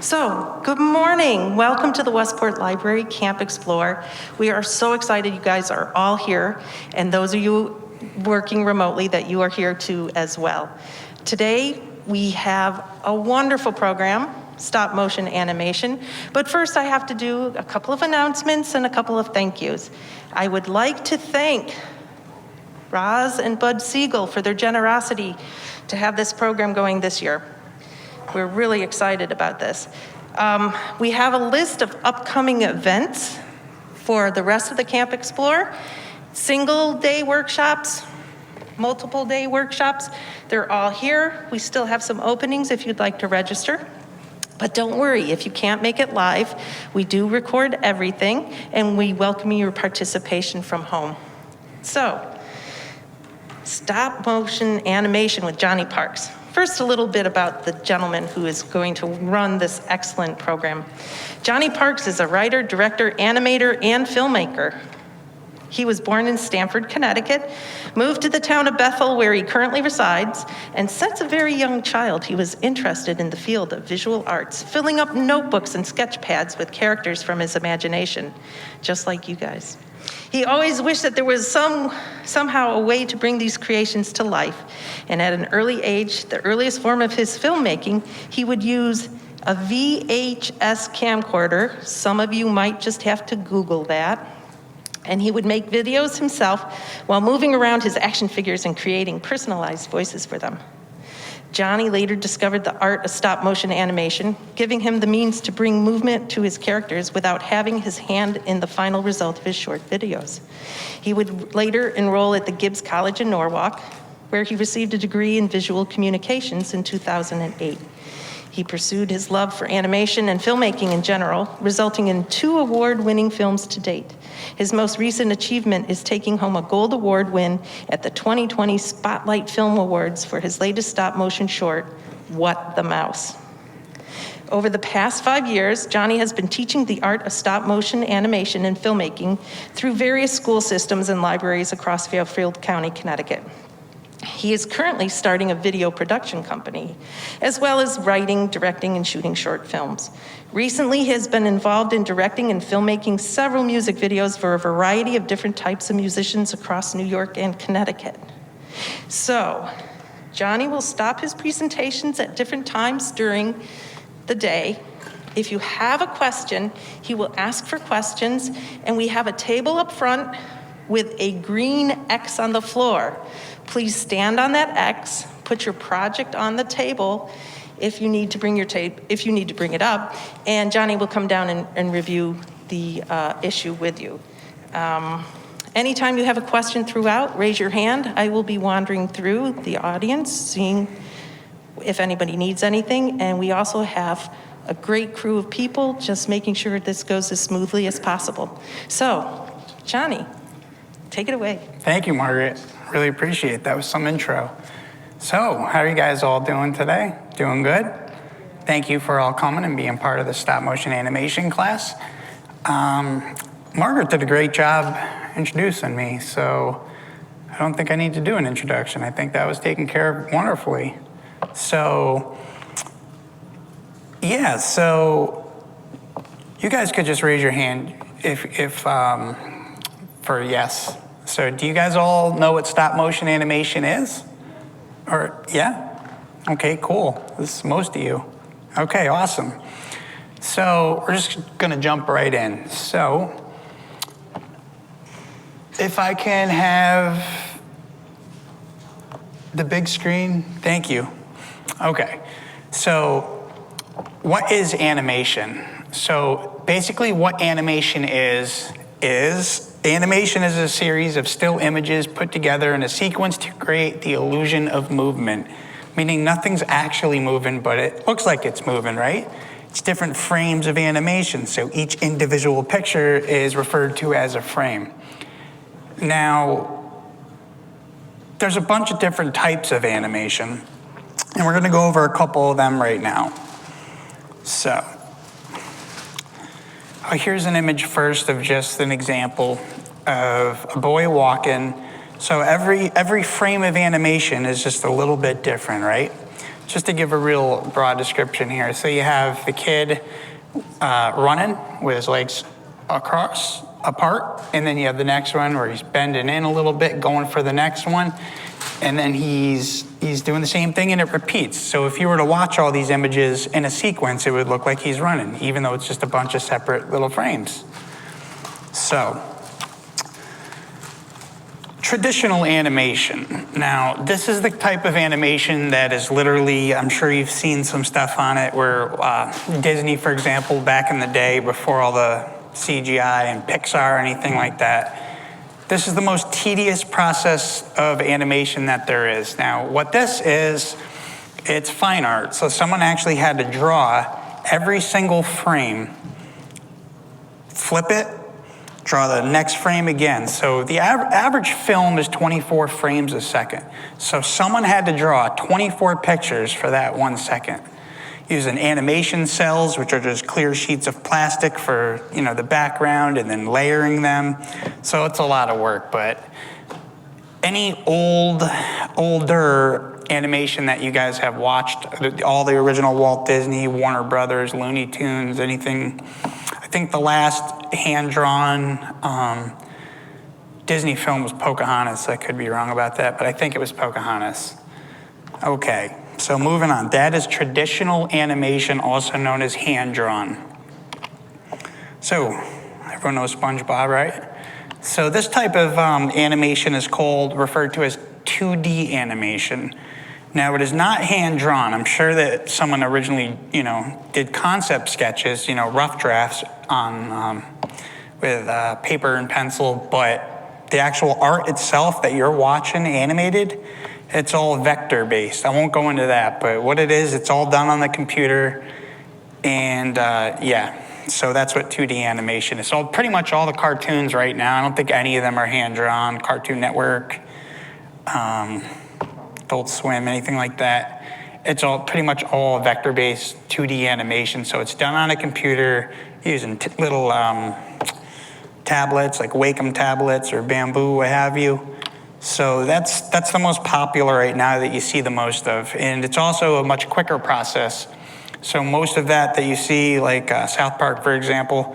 So, good morning. Welcome to the Westport Library Camp Explore. We are so excited you guys are all here, and those of you working remotely that you are here too as well. Today, we have a wonderful program, stop motion animation, but first I have to do a couple of announcements and a couple of thank yous. I would like to thank Roz and Bud Siegel for their generosity to have this program going this year. We're really excited about this. We have a list of upcoming events for the rest of the Camp Explore. Single day workshops, multiple day workshops, they're all here. We still have some openings if you'd like to register. But don't worry, if you can't make it live, we do record everything and we welcome your participation from home. So, stop motion animation with Jhonny Parks. First, a little bit about the gentleman who is going to run this excellent program. Jhonny Parks is a writer, director, animator, and filmmaker. He was born in Stamford, Connecticut, moved to the town of Bethel where he currently resides, and since a very young child, he was interested in the field of visual arts, filling up notebooks and sketch pads with characters from his imagination, just like you guys. He always wished that there was somehow a way to bring these creations to life. And at an early age, the earliest form of his filmmaking, he would use a VHS camcorder. Some of you might just have to Google that. And he would make videos himself while moving around his action figures and creating personalized voices for them. Jhonny later discovered the art of stop motion animation, giving him the means to bring movement to his characters without having his hand in the final result of his short videos. He would later enroll at the Gibbs College in Norwalk, where he received a degree in visual communications in 2008. He pursued his love for animation and filmmaking in general, resulting in 2 award-winning films to date. His most recent achievement is taking home a Gold Award win at the 2020 Spotlight Film Awards for his latest stop-motion short, What the Mouse. Over the past 5 years, Jhonny has been teaching the art of stop-motion animation and filmmaking through various school systems and libraries across Fairfield County, Connecticut. He is currently starting a video production company, as well as writing, directing, and shooting short films. Recently, he has been involved in directing and filmmaking several music videos for a variety of different types of musicians across New York and Connecticut. So, Jhonny will stop his presentations at different times during the day. If you have a question, he will ask for questions, and we have a table up front with a green X on the floor. Please stand on that X, put your project on the table if you need to bring your if you need to bring it up, and Jhonny will come down and review the issue with you. Anytime you have a question throughout, raise your hand. I will be wandering through the audience, seeing if anybody needs anything, and we also have a great crew of people just making sure this goes as smoothly as possible. So, Jhonny, take it away. Thank you, Margaret. Really appreciate it. That was some intro. So, how are you guys all doing today? Doing good? Thank you for all coming and being part of the stop motion animation class. Margaret did a great job introducing me, so I don't think I need to do an introduction. I think that was taken care of wonderfully. So, yeah, so you guys could just raise your hand if for yes. So do you guys all know what stop motion animation is? Or, yeah? Okay, cool. This is most of you. Okay, awesome. So we're just gonna jump right in. So, if I can have the big screen, thank you. Okay, so what is animation? So basically what animation is animation is a series of still images put together in a sequence to create the illusion of movement, meaning nothing's actually moving, but it looks like it's moving, right? It's different frames of animation, so each individual picture is referred to as a frame. Now, there's a bunch of different types of animation, and we're gonna go over a couple of them right now. So, here's an image first of just an example of a boy walking. So every frame of animation is just a little bit different, right? just to give a real broad description here. So you have the kid running with his legs apart, and then you have the next one where he's bending in a little bit, going for the next one, and then he's doing the same thing, and it repeats. So if you were to watch all these images in a sequence, it would look like he's running, even though it's just a bunch of separate little frames. So, traditional animation. Now, this is the type of animation that is literally, I'm sure you've seen some stuff on it where Disney, for example, back in the day before all the CGI and Pixar or anything like that, this is the most tedious process of animation that there is. Now, what this is, it's fine art. So someone actually had to draw every single frame, flip it, draw the next frame again. So the average film is 24 frames a second. So someone had to draw 24 pictures for that 1 second. Using animation cells, which are just clear sheets of plastic for, the background, and then layering them. So it's a lot of work, but any older animation that you guys have watched, all the original Walt Disney, Warner Brothers, Looney Tunes, anything. I think the last hand-drawn Disney film was Pocahontas. I could be wrong about that, but I think it was Pocahontas. Okay, so moving on. That is traditional animation, also known as hand-drawn. So, everyone knows SpongeBob, right? So this type of animation is referred to as 2D animation. Now, it is not hand-drawn. I'm sure that someone originally, did concept sketches, rough drafts on with paper and pencil, but the actual art itself that you're watching animated, it's all vector-based. I won't go into that, but what it is, it's all done on the computer, and so that's what 2D animation is. So pretty much all the cartoons right now, I don't think any of them are hand-drawn. Cartoon Network, Adult Swim, anything like that. It's all pretty much all vector-based 2D animation. So it's done on a computer using little tablets, like Wacom tablets or Bamboo, what have you. So that's the most popular right now that you see the most of. And it's also a much quicker process. So most of that you see, like South Park, for example,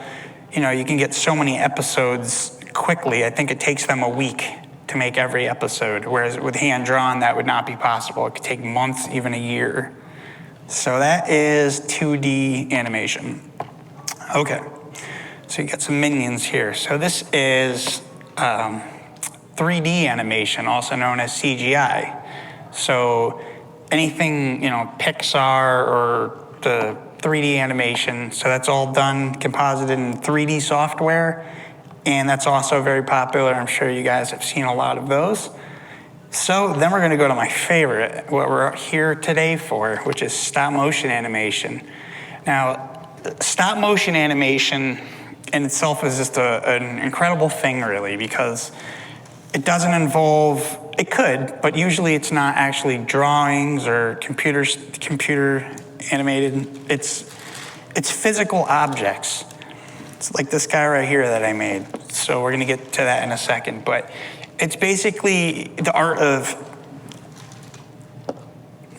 you can get so many episodes quickly. I think it takes them a week to make every episode, whereas with hand-drawn, that would not be possible. It could take months, even a year. So that is 2D animation. Okay, so you got some minions here. So this is 3D animation, also known as CGI. So anything, Pixar or the 3D animation, so that's all done, composited in 3D software. And that's also very popular. I'm sure you guys have seen a lot of those. So then we're gonna go to my favorite, what we're here today for, which is stop motion animation. Now, stop motion animation in itself is just an incredible thing, really, because it doesn't involve, it could, but usually it's not actually drawings or computer animated. It's physical objects. It's like this guy right here that I made. So we're gonna get to that in a second, but it's basically the art of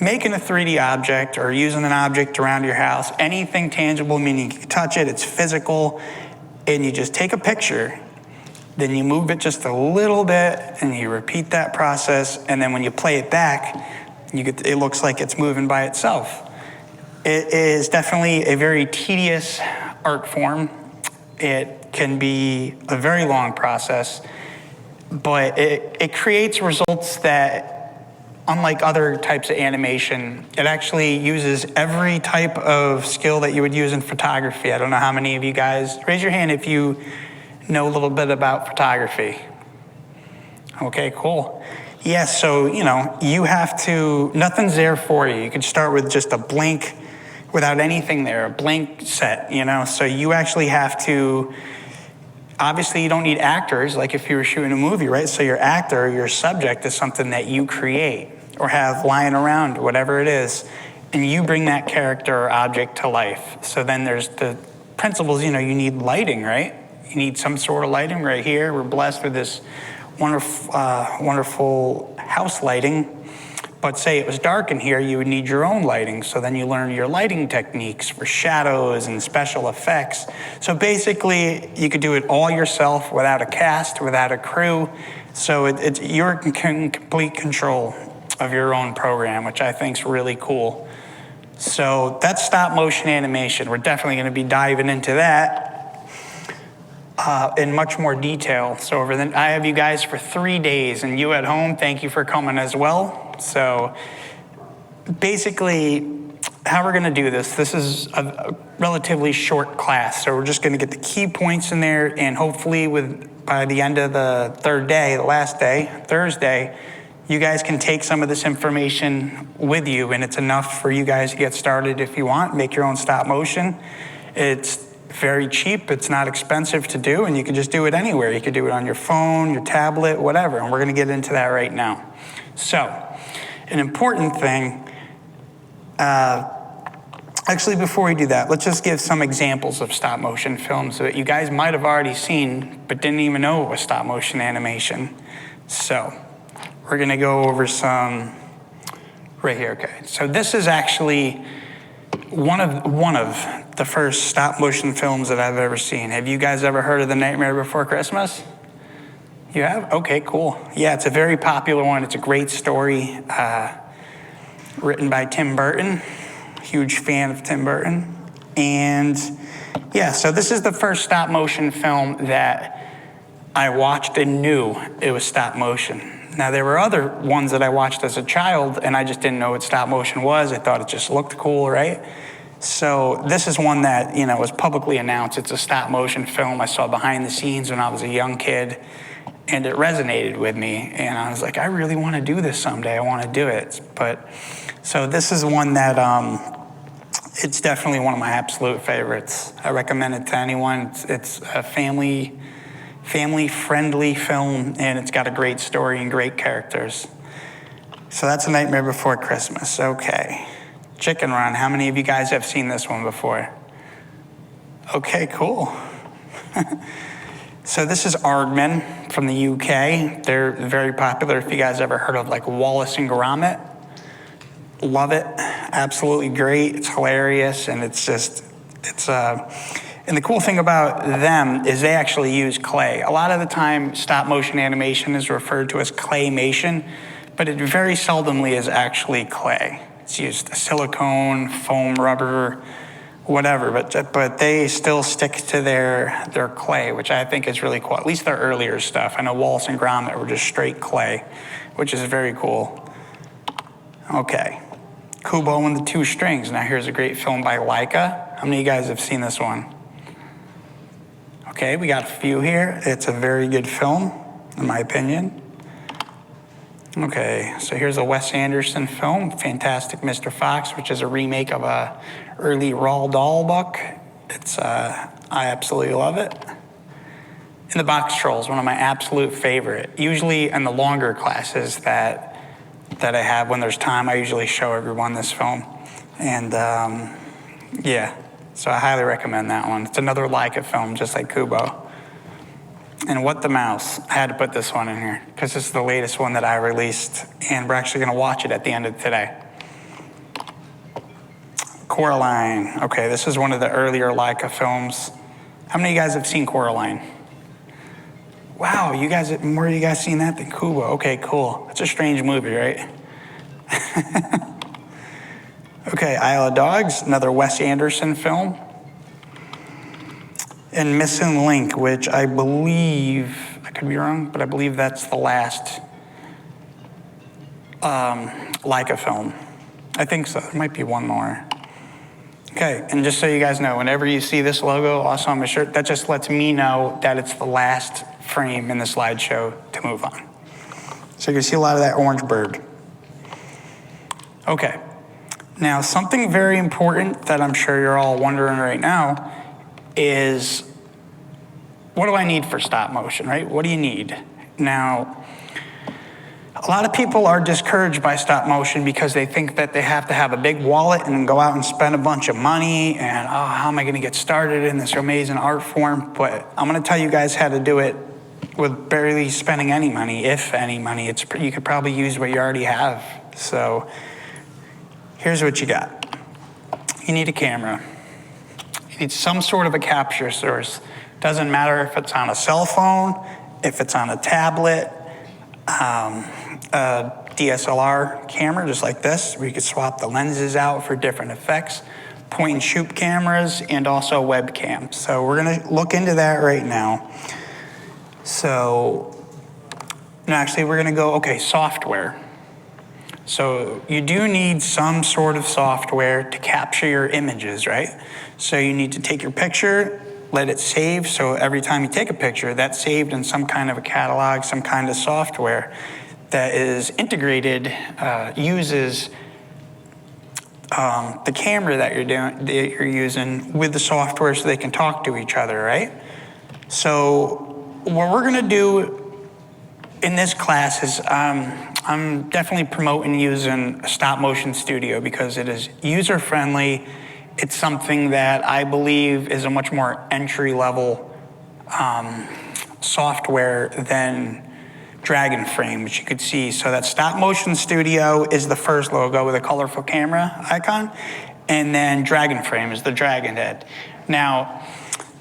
making a 3D object or using an object around your house, anything tangible, meaning you can touch it, it's physical, and you just take a picture, then you move it just a little bit, and you repeat that process, and then when you play it back, it looks like it's moving by itself. It is definitely a very tedious art form. It can be a very long process, but it creates results that, unlike other types of animation, it actually uses every type of skill that you would use in photography. I don't know how many of you guys, raise your hand if you know a little bit about photography. Okay, cool. Yes, so, you have to, nothing's there for you. You could start with just a blank, without anything there, a blank set, so you actually have to, obviously you don't need actors like if you were shooting a movie, right? So your actor, your subject is something that you create or have lying around, whatever it is, and you bring that character or object to life. So then there's the principles, you need lighting, right? You need some sort of lighting right here. We're blessed with this wonderful house lighting. But say it was dark in here, you would need your own lighting. So then you learn your lighting techniques for shadows and special effects. So basically, you could do it all yourself without a cast, without a crew. So you're in complete control of your own program, which I think is really cool. So that's stop motion animation. We're definitely going to be diving into that in much more detail. So I have you guys for 3 days, and you at home, thank you for coming as well. So basically, how we're going to do this is a relatively short class. So we're just going to get the key points in there, and hopefully by the end of the third day, the last day, Thursday, you guys can take some of this information with you, and it's enough for you guys to get started if you want. Make your own stop motion. It's very cheap. It's not expensive to do, and you can just do it anywhere. You could do it on your phone, your tablet, whatever, and we're going to get into that right now. So, an important thing, actually before we do that, let's just give some examples of stop motion films that you guys might have already seen, but didn't even know it was stop motion animation. So, we're going to go over some right here. Okay, so this is actually one of the first stop motion films that I've ever seen. Have you guys ever heard of The Nightmare Before Christmas? You have? Okay, cool. Yeah, it's a very popular one. It's a great story, written by Tim Burton. Huge fan of Tim Burton. And yeah, so this is the first stop motion film that I watched and knew it was stop motion. Now, there were other ones that I watched as a child, and I just didn't know what stop motion was. I thought it just looked cool, right? So this is one that, was publicly announced. It's a stop motion film I saw behind the scenes when I was a young kid, and it resonated with me. And I was like, I really want to do this someday. I want to do it. So this is one that, it's definitely one of my absolute favorites. I recommend it to anyone. It's a family-friendly film, and it's got a great story and great characters. So that's A Nightmare Before Christmas. Okay. Chicken Run. How many of you guys have seen this one before? Okay, cool. So this is Aardman from the UK. They're very popular. If you guys ever heard of Wallace and Gromit, love it. Absolutely great. It's hilarious, and and the cool thing about them is they actually use clay. A lot of the time, stop motion animation is referred to as claymation, but it very seldomly is actually clay. It's used silicone, foam, rubber, whatever, but they still stick to their clay, which I think is really cool. At least their earlier stuff. I know Wallace and Gromit were just straight clay, which is very cool. Okay, Kubo and the Two Strings. Now here's a great film by Leica. How many of you guys have seen this one? Okay, we got a few here. It's a very good film, in my opinion. Okay, so here's a Wes Anderson film, Fantastic Mr. Fox, which is a remake of a early Roald Dahl book. I absolutely love it. And The Box Trolls, one of my absolute favorite. Usually in the longer classes that I have when there's time, I usually show everyone this film. And yeah, so I highly recommend that one. It's another Leica film, just like Kubo. And What the Mouse. I had to put this one in here because this is the latest one that I released, and we're actually going to watch it at the end of today. Coraline. Okay, this is one of the earlier Leica films. How many of you guys have seen Coraline? Wow, more of you guys seen that than Kubo. Okay, cool. It's a strange movie, right? Okay, Isle of Dogs, another Wes Anderson film. And Missing Link, which I believe, I could be wrong, but I believe that's the last Leica film. I think so. There might be one more. Okay, and just so you guys know, whenever you see this logo also on my shirt, that just lets me know that it's the last frame in the slideshow to move on. So you can see a lot of that orange bird. Okay, now something very important that I'm sure you're all wondering right now is, what do I need for stop motion, right? What do you need? Now, a lot of people are discouraged by stop motion because they think that they have to have a big wallet and go out and spend a bunch of money and, how am I gonna get started in this amazing art form? But I'm gonna tell you guys how to do it with barely spending any money, if any money. You could probably use what you already have So here's what you got. You need a camera. You need some sort of a capture source. Doesn't matter if it's on a cell phone, if it's on a tablet, a DSLR camera just like this, where you could swap the lenses out for different effects, point and shoot cameras, and also webcams. So we're gonna look into that right now. So, no, actually we're gonna go, okay, software. So you do need some sort of software to capture your images, right? So you need to take your picture, let it save, so every time you take a picture, that's saved in some kind of a catalog, some kind of software that is integrated, uses the camera that you're using with the software so they can talk to each other, right? So what we're gonna do in this class is I'm definitely promoting using a stop motion studio because it is user friendly. It's something that I believe is a much more entry level software than Dragon Frame, which you could see. So that stop motion studio is the first logo with a colorful camera icon, and then Dragon Frame is the dragon head. Now,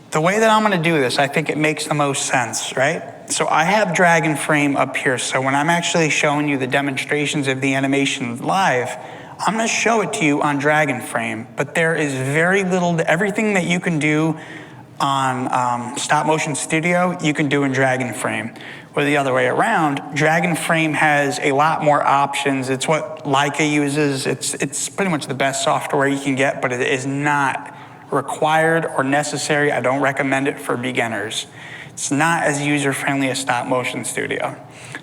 the way that I'm gonna do this, I think it makes the most sense, right? So I have Dragon Frame up here, so when I'm actually showing you the demonstrations of the animation live, I'm gonna show it to you on Dragon Frame, but there is very little, everything that you can do on Stop Motion Studio, you can do in Dragon Frame. Or the other way around, Dragon Frame has a lot more options. It's what Leica uses. It's pretty much the best software you can get, but it is not required or necessary. I don't recommend it for beginners. It's not as user-friendly as Stop Motion Studio.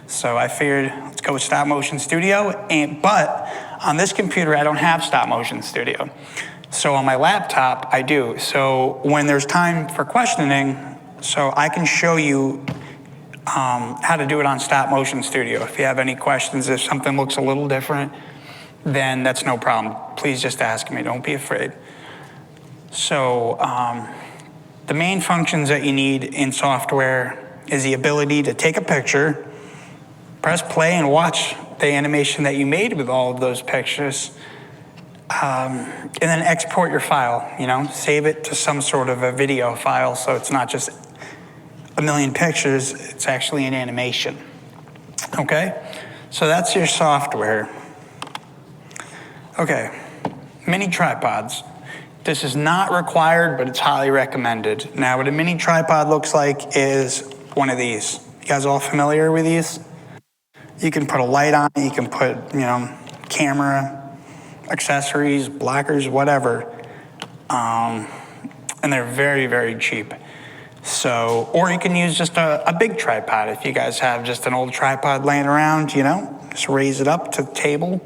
So I figured, let's go with Stop Motion Studio, but on this computer, I don't have Stop Motion Studio. So on my laptop, I do. So when there's time for questioning, so I can show you how to do it on Stop Motion Studio. If you have any questions, if something looks a little different, then that's no problem. Please just ask me, don't be afraid. So the main functions that you need in software is the ability to take a picture, press play and watch the animation that you made with all of those pictures, and then export your file, save it to some sort of a video file so it's not just a million pictures, it's actually an animation. Okay, so that's your software. Okay, mini tripods. This is not required, but it's highly recommended. Now, what a mini tripod looks like is one of these. You guys all familiar with these? You can put a light on it, you can put, camera, accessories, blockers, whatever. And they're very, very cheap. So, or you can use just a big tripod. If you guys have just an old tripod laying around, just raise it up to the table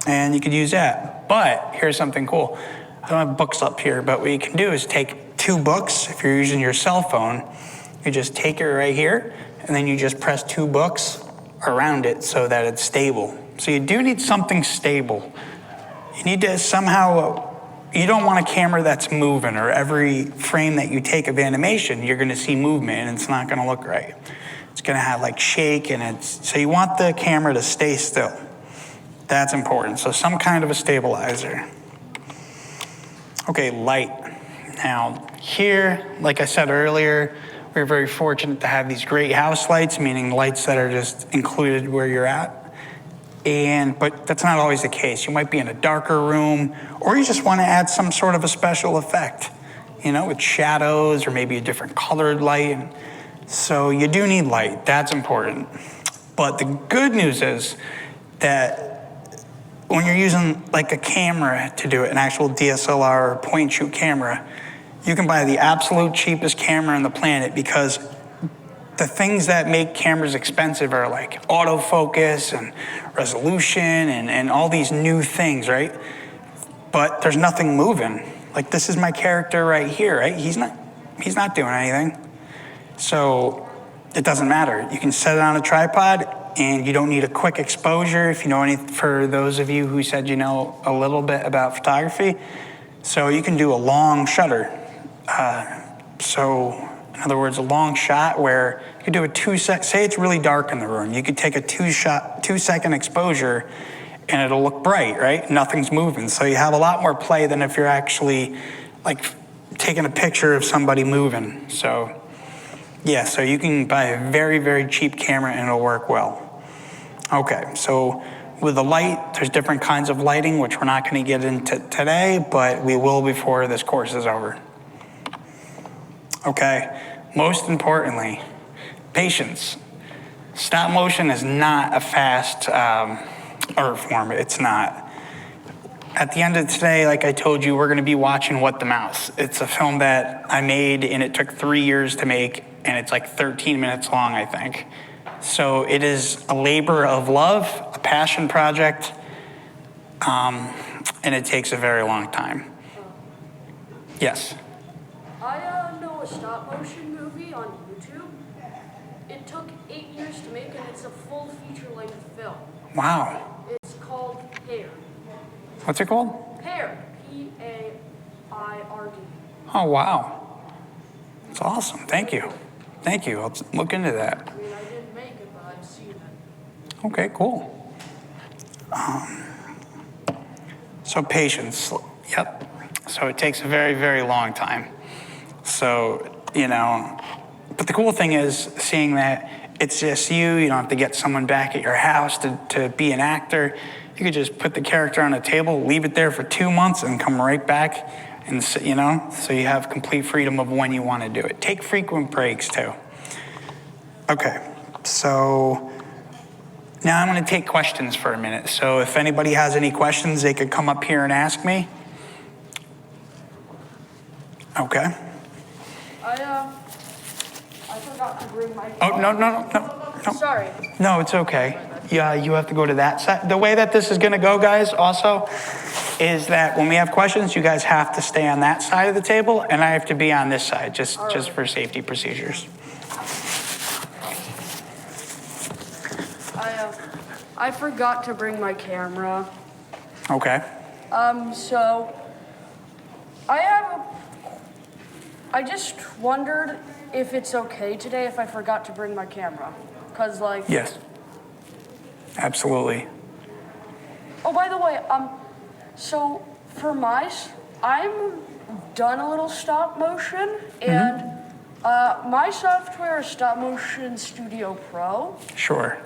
and you could use that. But here's something cool. I don't have books up here, but what you can do is take 2 books. If you're using your cell phone, you just take it right here and then you just press 2 books around it so that it's stable. So you do need something stable. You need to somehow, you don't want a camera that's moving, or every frame that you take of animation, you're gonna see movement and it's not gonna look right. It's gonna have like shake so you want the camera to stay still. That's important, so some kind of a stabilizer. Okay, light. Now here, like I said earlier, we're very fortunate to have these great house lights, meaning lights that are just included where you're at. But that's not always the case. You might be in a darker room, or you just want to add some sort of a special effect, with shadows or maybe a different colored light. So you do need light, that's important. But the good news is that when you're using like a camera to do it, an actual DSLR or point and shoot camera, you can buy the absolute cheapest camera on the planet, because the things that make cameras expensive are like autofocus and resolution and all these new things, right? But there's nothing moving. Like, this is my character right here, right? He's not doing anything. So it doesn't matter. You can set it on a tripod and you don't need a quick exposure. If you know for those of you who said you know a little bit about photography, so you can do a long shutter. So in other words, a long shot where you could do say it's really dark in the room. You could take a 2-second exposure and it'll look bright, right? Nothing's moving. So you have a lot more play than if you're actually like taking a picture of somebody moving. So yeah, so you can buy a very, very cheap camera and it'll work well. Okay, so with the light, there's different kinds of lighting, which we're not going to get into today, but we will before this course is over. Okay, most importantly, patience. Stop motion is not a fast art form. It's not. At the end of today, like I told you, we're going to be watching What the Mouse. It's a film that I made, and it took 3 years to make, and it's like 13 minutes long, I think. So it is a labor of love, a passion project, and it takes a very long time. Yes? I know a stop motion movie on YouTube. It took 8 years to make, and it's a full feature-length film. Wow. It's called Hair. What's it called? Hair. P-A-I-R-D. Oh, wow. That's awesome. Thank you. Thank you. I'll look into that. I mean, I didn't make it, but I've seen it. Okay, cool. So patience. Yep. So it takes a very, very long time. So, you know, but the cool thing is seeing that it's just you don't have to get someone back at your house to be an actor. You could just put the character on a table, leave it there for 2 months, and come right back. And, you know, so you have complete freedom of when you want to do it. Take frequent breaks, too. Okay, so now I'm going to take questions for a minute. So if anybody has any questions, they could come up here and ask me. Okay. I forgot to bring my... Oh, no. Sorry. No, it's okay. Yeah, you have to go to that side. The way that this is going to go, guys, also, is that when we have questions, you guys have to stay on that side of the table, and I have to be on this side, just for safety procedures. I forgot to bring my camera. Okay. So I just wondered if it's okay today if I forgot to bring my camera. Cause like... Yes. Absolutely. Oh, by the way, so for I'm done a little stop motion, and my software is Stop Motion Studio Pro. Sure.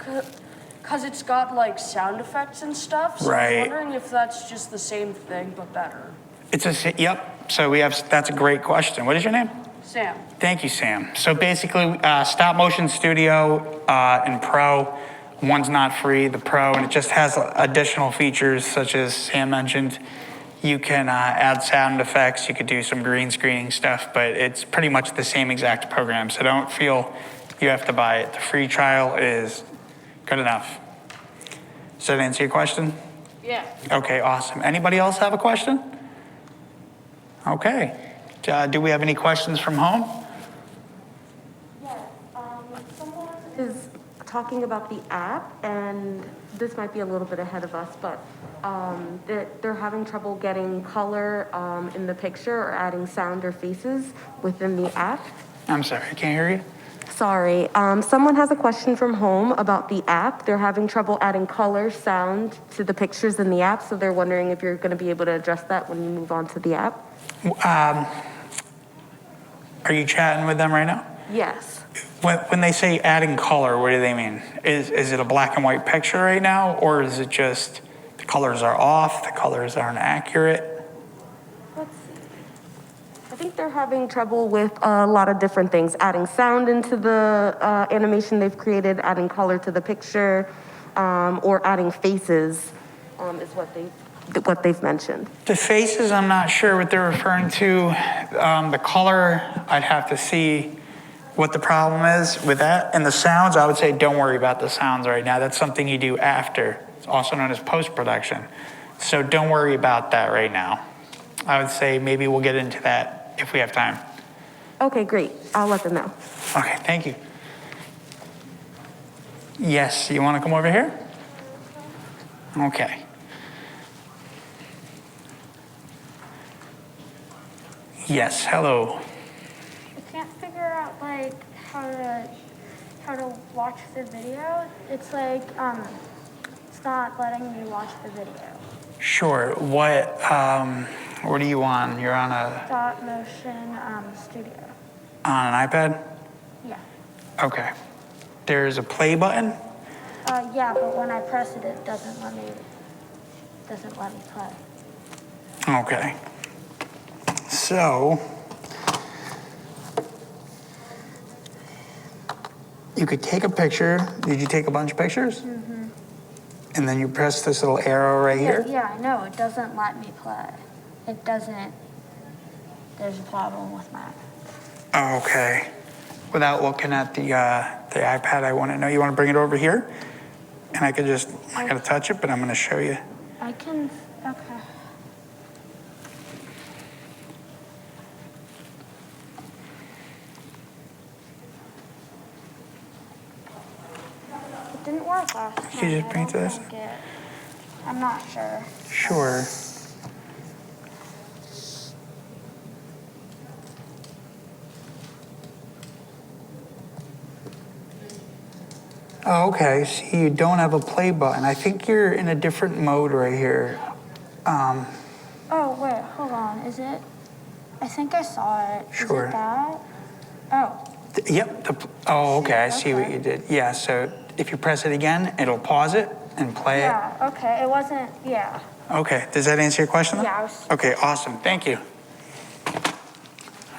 Cause it's got like sound effects and stuff. So Right. I was wondering if that's just the same thing but better. Yep. So that's a great question. What is your name? Sam. Thank you, Sam. So basically, Stop Motion Studio and Pro, one's not free, the Pro, and it just has additional features such as Sam mentioned. You can add sound effects, you could do some green screening stuff, but it's pretty much the same exact program, so don't feel you have to buy it. The free trial is good enough. Does that answer your question? Yeah. Okay, awesome. Anybody else have a question? Okay. Do we have any questions from home? Yeah, someone is talking about the app, and this might be a little bit ahead of us, but they're having trouble getting color in the picture or adding sound or faces within the app. I'm sorry, I can't hear you. Sorry, someone has a question from home about the app. They're having trouble adding color, sound to the pictures in the app, so they're wondering if you're going to be able to address that when you move on to the app. Are you chatting with them right now? Yes. When they say adding color, what do they mean? Is it a black and white picture right now, or is it just the colors are off, the colors aren't accurate? Let's see. I think they're having trouble with a lot of different things. Adding sound into the animation they've created, adding color to the picture, or adding faces is what they've mentioned. The faces, I'm not sure what they're referring to. The color, I'd have to see what the problem is with that. And the sounds, I would say don't worry about the sounds right now. That's something you do after. It's also known as post-production. So don't worry about that right now. I would say maybe we'll get into that if we have time. Okay, great. I'll let them know. Okay, thank you. Yes, you want to come over here? Okay. Yes, hello. I can't figure out like how to watch the video. It's like not letting me watch the video. Sure. What are you on? You're on Stop motion studio. on an iPad? Yeah. Okay. There's a play button? Yeah, but when I press it, it doesn't let me play. Okay. So, you could take a picture. Did you take a bunch of pictures? Mm-hmm. And then you press this little arrow right here? Yeah, I know. It doesn't let me play. It doesn't. There's a problem with mine. Okay. Without looking at the iPad, I want to know. You want to bring it over here? And I could just, I got to touch it, but I'm going to show you. I can. Okay. It didn't work last time. You just bring I to this? don't think it. I'm not sure. Sure. Oh, okay. See, you don't have a play button. I think you're in a different mode right here. Oh, wait, hold on. Is it? I think I saw it. Sure. Is it that? Oh, Yep. Oh, okay. I see what you did. Yeah. So if you press it again, it'll pause it and play yeah, okay. It wasn't, yeah. it. Okay. Does that answer your question? Then? Yeah, I was. Okay. Awesome. Thank you.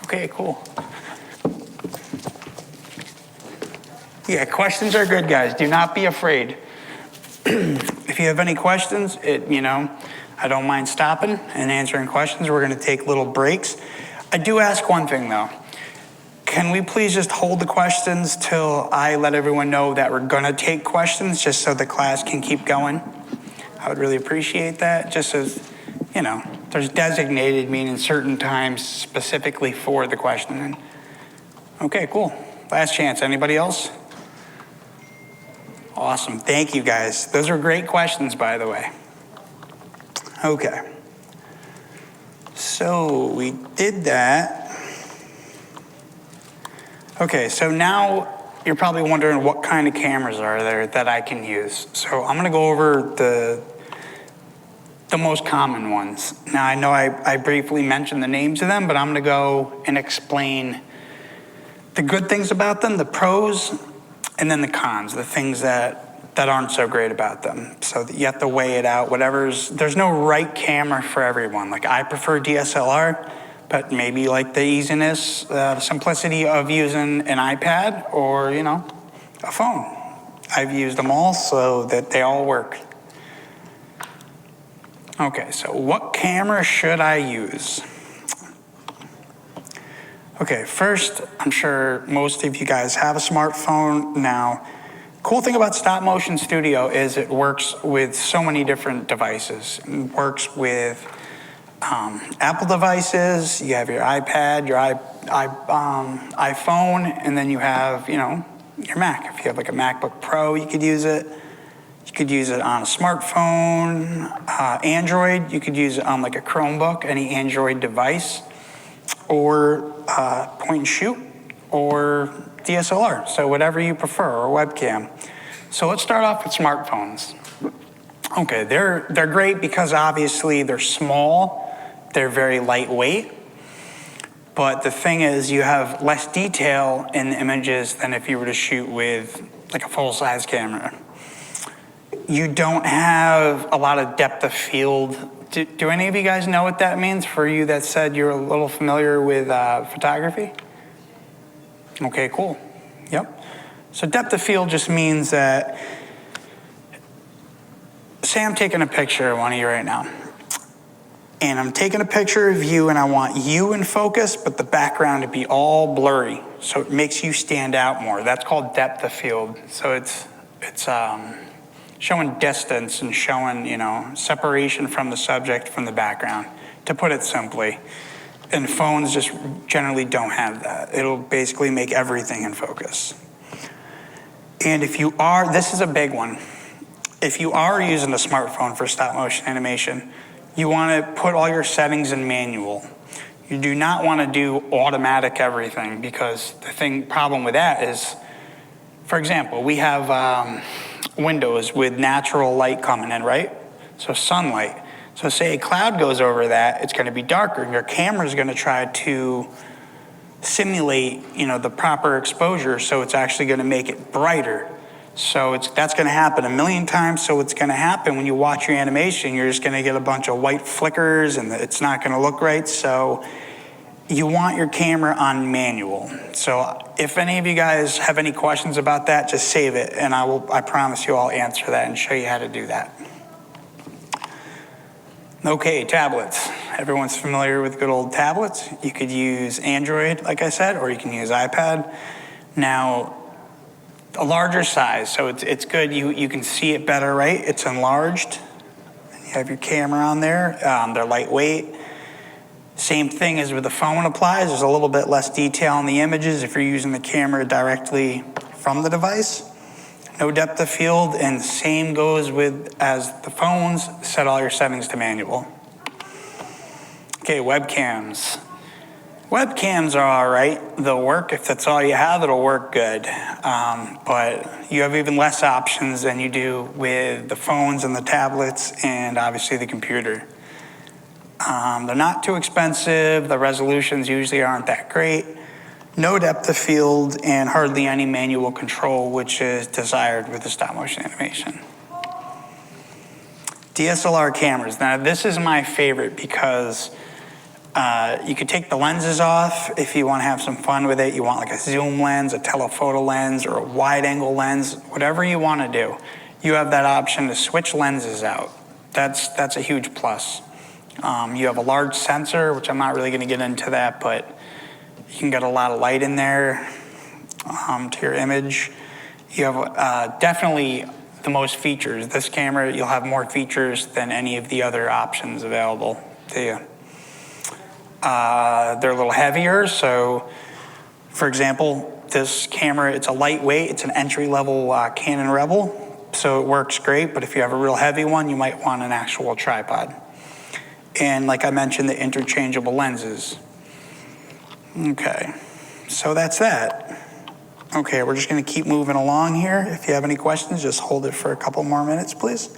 Okay. Cool. Yeah. Questions are good, guys. Do not be afraid. If you have any questions, I don't mind stopping and answering questions. We're going to take little breaks. I do ask one thing, though. Can we please just hold the questions till I let everyone know that we're going to take questions, just so the class can keep going? I would really appreciate that, just as, there's designated meaning certain times specifically for the questioning. Okay, cool. Last chance. Anybody else? Awesome. Thank you, guys. Those are great questions, by the way. Okay. So we did that. Okay, so now you're probably wondering what kind of cameras are there that I can use. So I'm gonna go over the most common ones. Now I know I briefly mentioned the names of them, but I'm gonna go and explain the good things about them, the pros, and then the cons, the things that aren't so great about them. So that you have to weigh it out, there's no right camera for everyone. Like I prefer DSLR, but maybe like the easiness, the simplicity of using an iPad or, a phone. I've used them all so that they all work. Okay, so what camera should I use? Okay, first, I'm sure most of you guys have a smartphone now. Cool thing about Stop Motion Studio is it works with so many different devices. It works with Apple devices, you have your iPad, your iPhone, and then you have, your Mac. If you have like a MacBook Pro, you could use it. You could use it on a smartphone, Android. You could use it on like a Chromebook, any Android device, or point and shoot, or DSLR. So whatever you prefer, or webcam. So let's start off with smartphones. Okay, they're great because obviously they're small. They're very lightweight, but the thing is you have less detail in the images than if you were to shoot with like a full-size camera. You don't have a lot of depth of field. Do any of you guys know what that means? For you that said you're a little familiar with photography? Okay, cool. Yep. So depth of field just means that, say I'm taking a picture of one of you right now. And I'm taking a picture of you and I want you in focus, but the background to be all blurry. So it makes you stand out more. That's called depth of field. So it's showing distance and showing, separation from the subject from the background, to put it simply. And phones just generally don't have that. It'll basically make everything in focus. And if you are, this is a big one. If you are using a smartphone for stop motion animation, you want to put all your settings in manual. You do not want to do automatic everything, because the problem with that is, for example, we have windows with natural light coming in, right? So sunlight. So say a cloud goes over that, it's going to be darker. Your camera is going to try to simulate, the proper exposure, so it's actually going to make it brighter. So that's going to happen a million times. So what's going to happen when you watch your animation, you're just going to get a bunch of white flickers, and it's not going to look right. So you want your camera on manual. So if any of you guys have any questions about that, just save it, and I promise you I'll answer that and show you how to do that. Okay, tablets. Everyone's familiar with good old tablets. You could use Android, like I said, or you can use iPad. Now, a larger size, so it's good. You can see it better, right? It's enlarged. You have your camera on there. They're lightweight. Same thing as with the phone applies. There's a little bit less detail in the images if you're using the camera directly from the device. No depth of field, and same goes with as the phones. Set all your settings to manual. Okay, webcams. Webcams are all right. They'll work. If that's all you have, it'll work good. But you have even less options than you do with the phones and the tablets and obviously the computer. They're not too expensive. The resolutions usually aren't that great. No depth of field and hardly any manual control, which is desired with the stop motion animation. DSLR cameras. Now this is my favorite because you could take the lenses off if you want to have some fun with it. You want like a zoom lens, a telephoto lens, or a wide angle lens, whatever you want to do. You have that option to switch lenses out. That's a huge plus. You have a large sensor, which I'm not really going to get into that, but you can get a lot of light in there to your image. You have definitely the most features. This camera, you'll have more features than any of the other options available to you. They're a little heavier, so for example, this camera, it's a lightweight, it's an entry-level Canon Rebel, so it works great, but if you have a real heavy one, you might want an actual tripod. And like I mentioned, the interchangeable lenses. Okay, so that's that. Okay, we're just going to keep moving along here. If you have any questions, just hold it for a couple more minutes, please.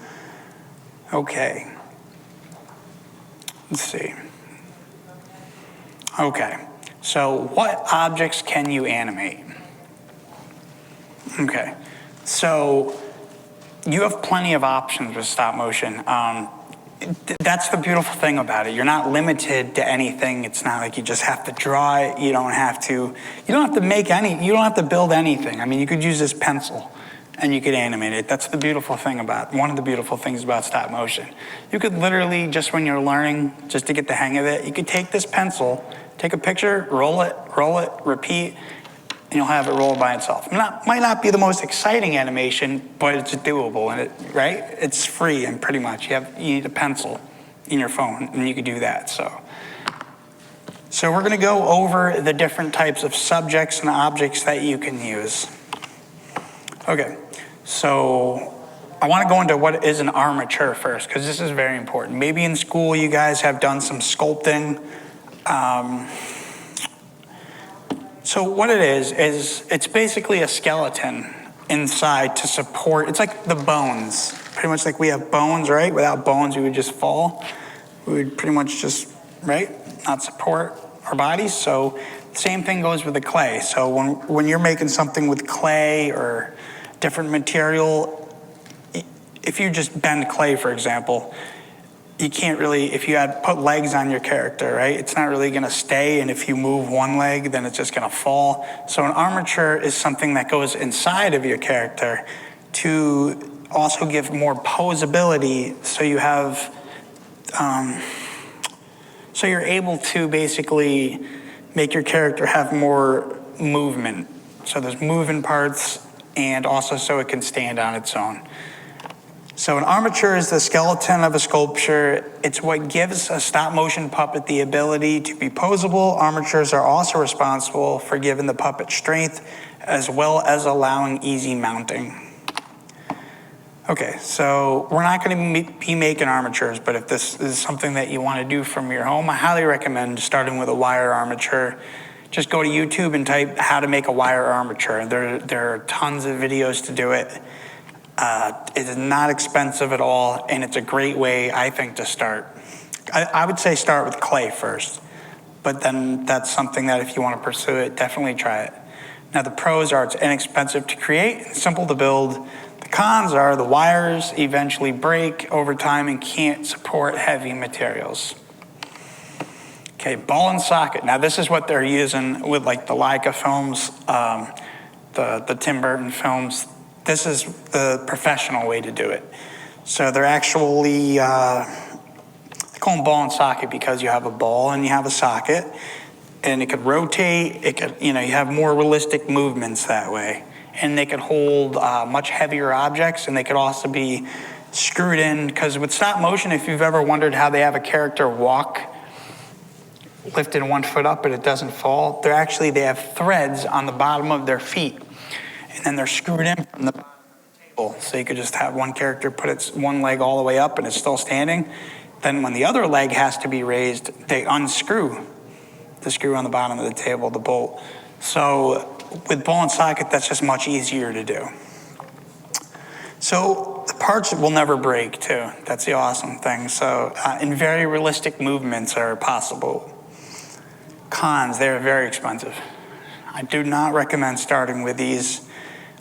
Okay. Let's see. Okay, so what objects can you animate? Okay, so you have plenty of options with stop motion. That's the beautiful thing about it. You're not limited to anything. It's not like you just have to draw it. You don't have to make any, you don't have to build anything. I mean, you could use this pencil and you could animate it. That's the beautiful thing about, one of the beautiful things about stop motion. You could literally, just when you're learning, just to get the hang of it, you could take this pencil, take a picture, roll it, repeat, and you'll have it roll by itself. Might not be the most exciting animation, but it's doable, and right? It's free, and pretty much you need a pencil in your phone, and you can do that. So we're going to go over the different types of subjects and objects that you can use. Okay, so I want to go into what is an armature first, because this is very important. Maybe in school you guys have done some sculpting. So what it is it's basically a skeleton inside to support, it's like the bones. Pretty much like we have bones, right? Without bones, we would just fall. We would pretty much just, right, not support our bodies. So same thing goes with the clay. So when you're making something with clay or different material, if you just bend clay, for example, you can't really, if you had put legs on your character, right, it's not really going to stay, and if you move one leg, then it's just going to fall. So an armature is something that goes inside of your character to also give more posability, so you have, so you're able to basically make your character have more movement. So there's moving parts, and also so it can stand on its own. So an armature is the skeleton of a sculpture. It's what gives a stop motion puppet the ability to be posable. Armatures are also responsible for giving the puppet strength as well as allowing easy mounting. Okay, so we're not going to be making armatures, but if this is something that you want to do from your home, I highly recommend starting with a wire armature. Just go to YouTube and type how to make a wire armature. There are tons of videos to do it. It is not expensive at all, and it's a great way, I think, to start. I would say start with clay first, but then that's something that if you want to pursue it, definitely try it. Now, the pros are it's inexpensive to create, simple to build. The cons are the wires eventually break over time and can't support heavy materials. Okay, ball and socket. Now, this is what they're using with like the Leica films, the Tim Burton films. This is the professional way to do it. So they're actually, they call them ball and socket because you have a ball and you have a socket, and it could rotate. It could, you have more realistic movements that way. And they could hold much heavier objects, and they could also be screwed in, because with stop motion, if you've ever wondered how they have a character walk lifting 1 foot up but it doesn't fall, they have threads on the bottom of their feet, and then they're screwed in from the bottom of the table. So you could just have one character put its one leg all the way up and it's still standing. Then when the other leg has to be raised, they unscrew the screw on the bottom of the table, the bolt. So with ball and socket, that's just much easier to do. So the parts will never break too. That's the awesome thing. So and very realistic movements are possible. Cons, they're very expensive. I do not recommend starting with these.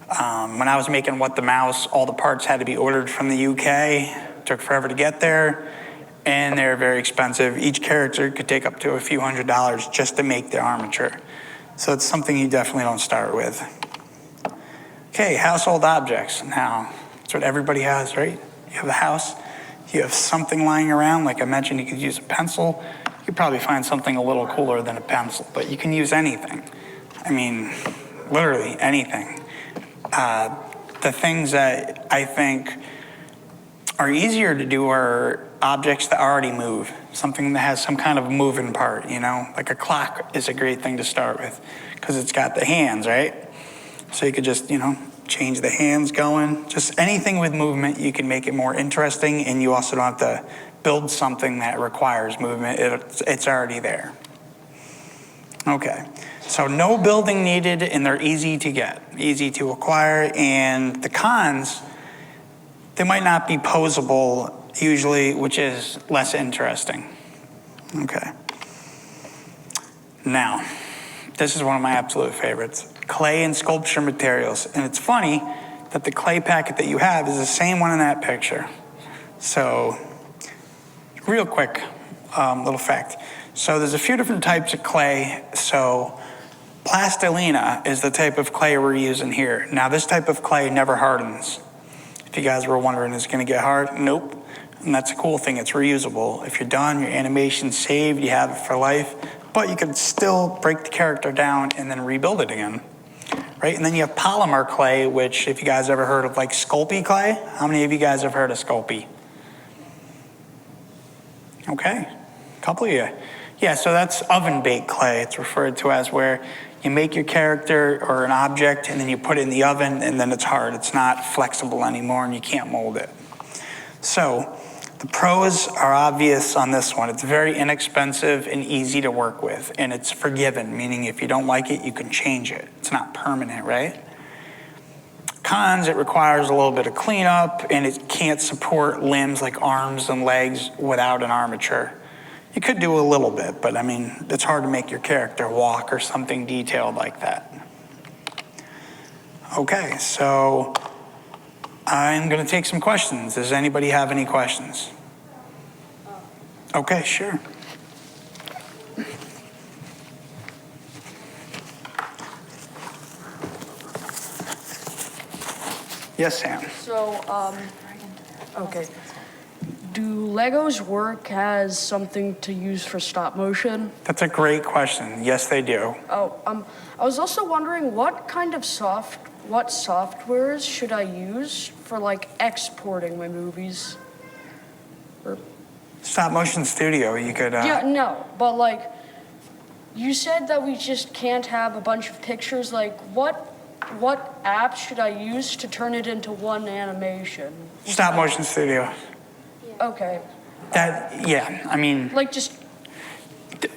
When I was making What the Mouse, all the parts had to be ordered from the UK. It took forever to get there, and they're very expensive. Each character could take up to a few $100s just to make the armature. So it's something you definitely don't start with. Okay, household objects. Now, that's what everybody has, right? You have a house, you have something lying around. Like I mentioned, you could use a pencil. You could probably find something a little cooler than a pencil, but you can use anything. I mean, literally anything. The things that I think are easier to do are objects that already move, something that has some kind of moving part, like a clock is a great thing to start with because it's got the hands, right? So you could just, change the hands going. Just anything with movement, you can make it more interesting, and you also don't have to build something that requires movement. It's already there. Okay, so no building needed, and they're easy to get, easy to acquire, and the cons, they might not be posable usually, which is less interesting. Okay. Now, this is one of my absolute favorites. Clay and sculpture materials. And it's funny that the clay packet that you have is the same one in that picture. So, real quick, little fact. So there's a few different types of clay. So plastilina is the type of clay we're using here. Now this type of clay never hardens. If you guys were wondering, is it gonna get hard? Nope. And that's a cool thing, it's reusable. If you're done, your animation's saved, you have it for life, but you can still break the character down and then rebuild it again, right? And then you have polymer clay, which if you guys ever heard of like Sculpey clay, how many of you guys have heard of Sculpey? Okay, a couple of you. Yeah, so that's oven baked clay. It's referred to as where you make your character or an object and then you put it in the oven and then it's hard. It's not flexible anymore and you can't mold it. So the pros are obvious on this one. It's very inexpensive and easy to work with, and it's forgiven, meaning if you don't like it, you can change it. It's not permanent, right? Cons, it requires a little bit of cleanup, and it can't support limbs like arms and legs without an armature. You could do a little bit, but I mean, it's hard to make your character walk or something detailed like that. Okay, so I'm going to take some questions. Does anybody have any questions? Okay, sure. Yes, Sam. So, okay. Do Legos work as something to use for stop motion? That's a great question. Yes, they do. I was also wondering what softwares should I use for like exporting my movies? Stop Motion Studio, you could... Yeah, no, but like, you said that we just can't have a bunch of pictures. Like, what app should I use to turn it into one animation? Stop Motion Studio. Okay. Yeah, I mean... Like just...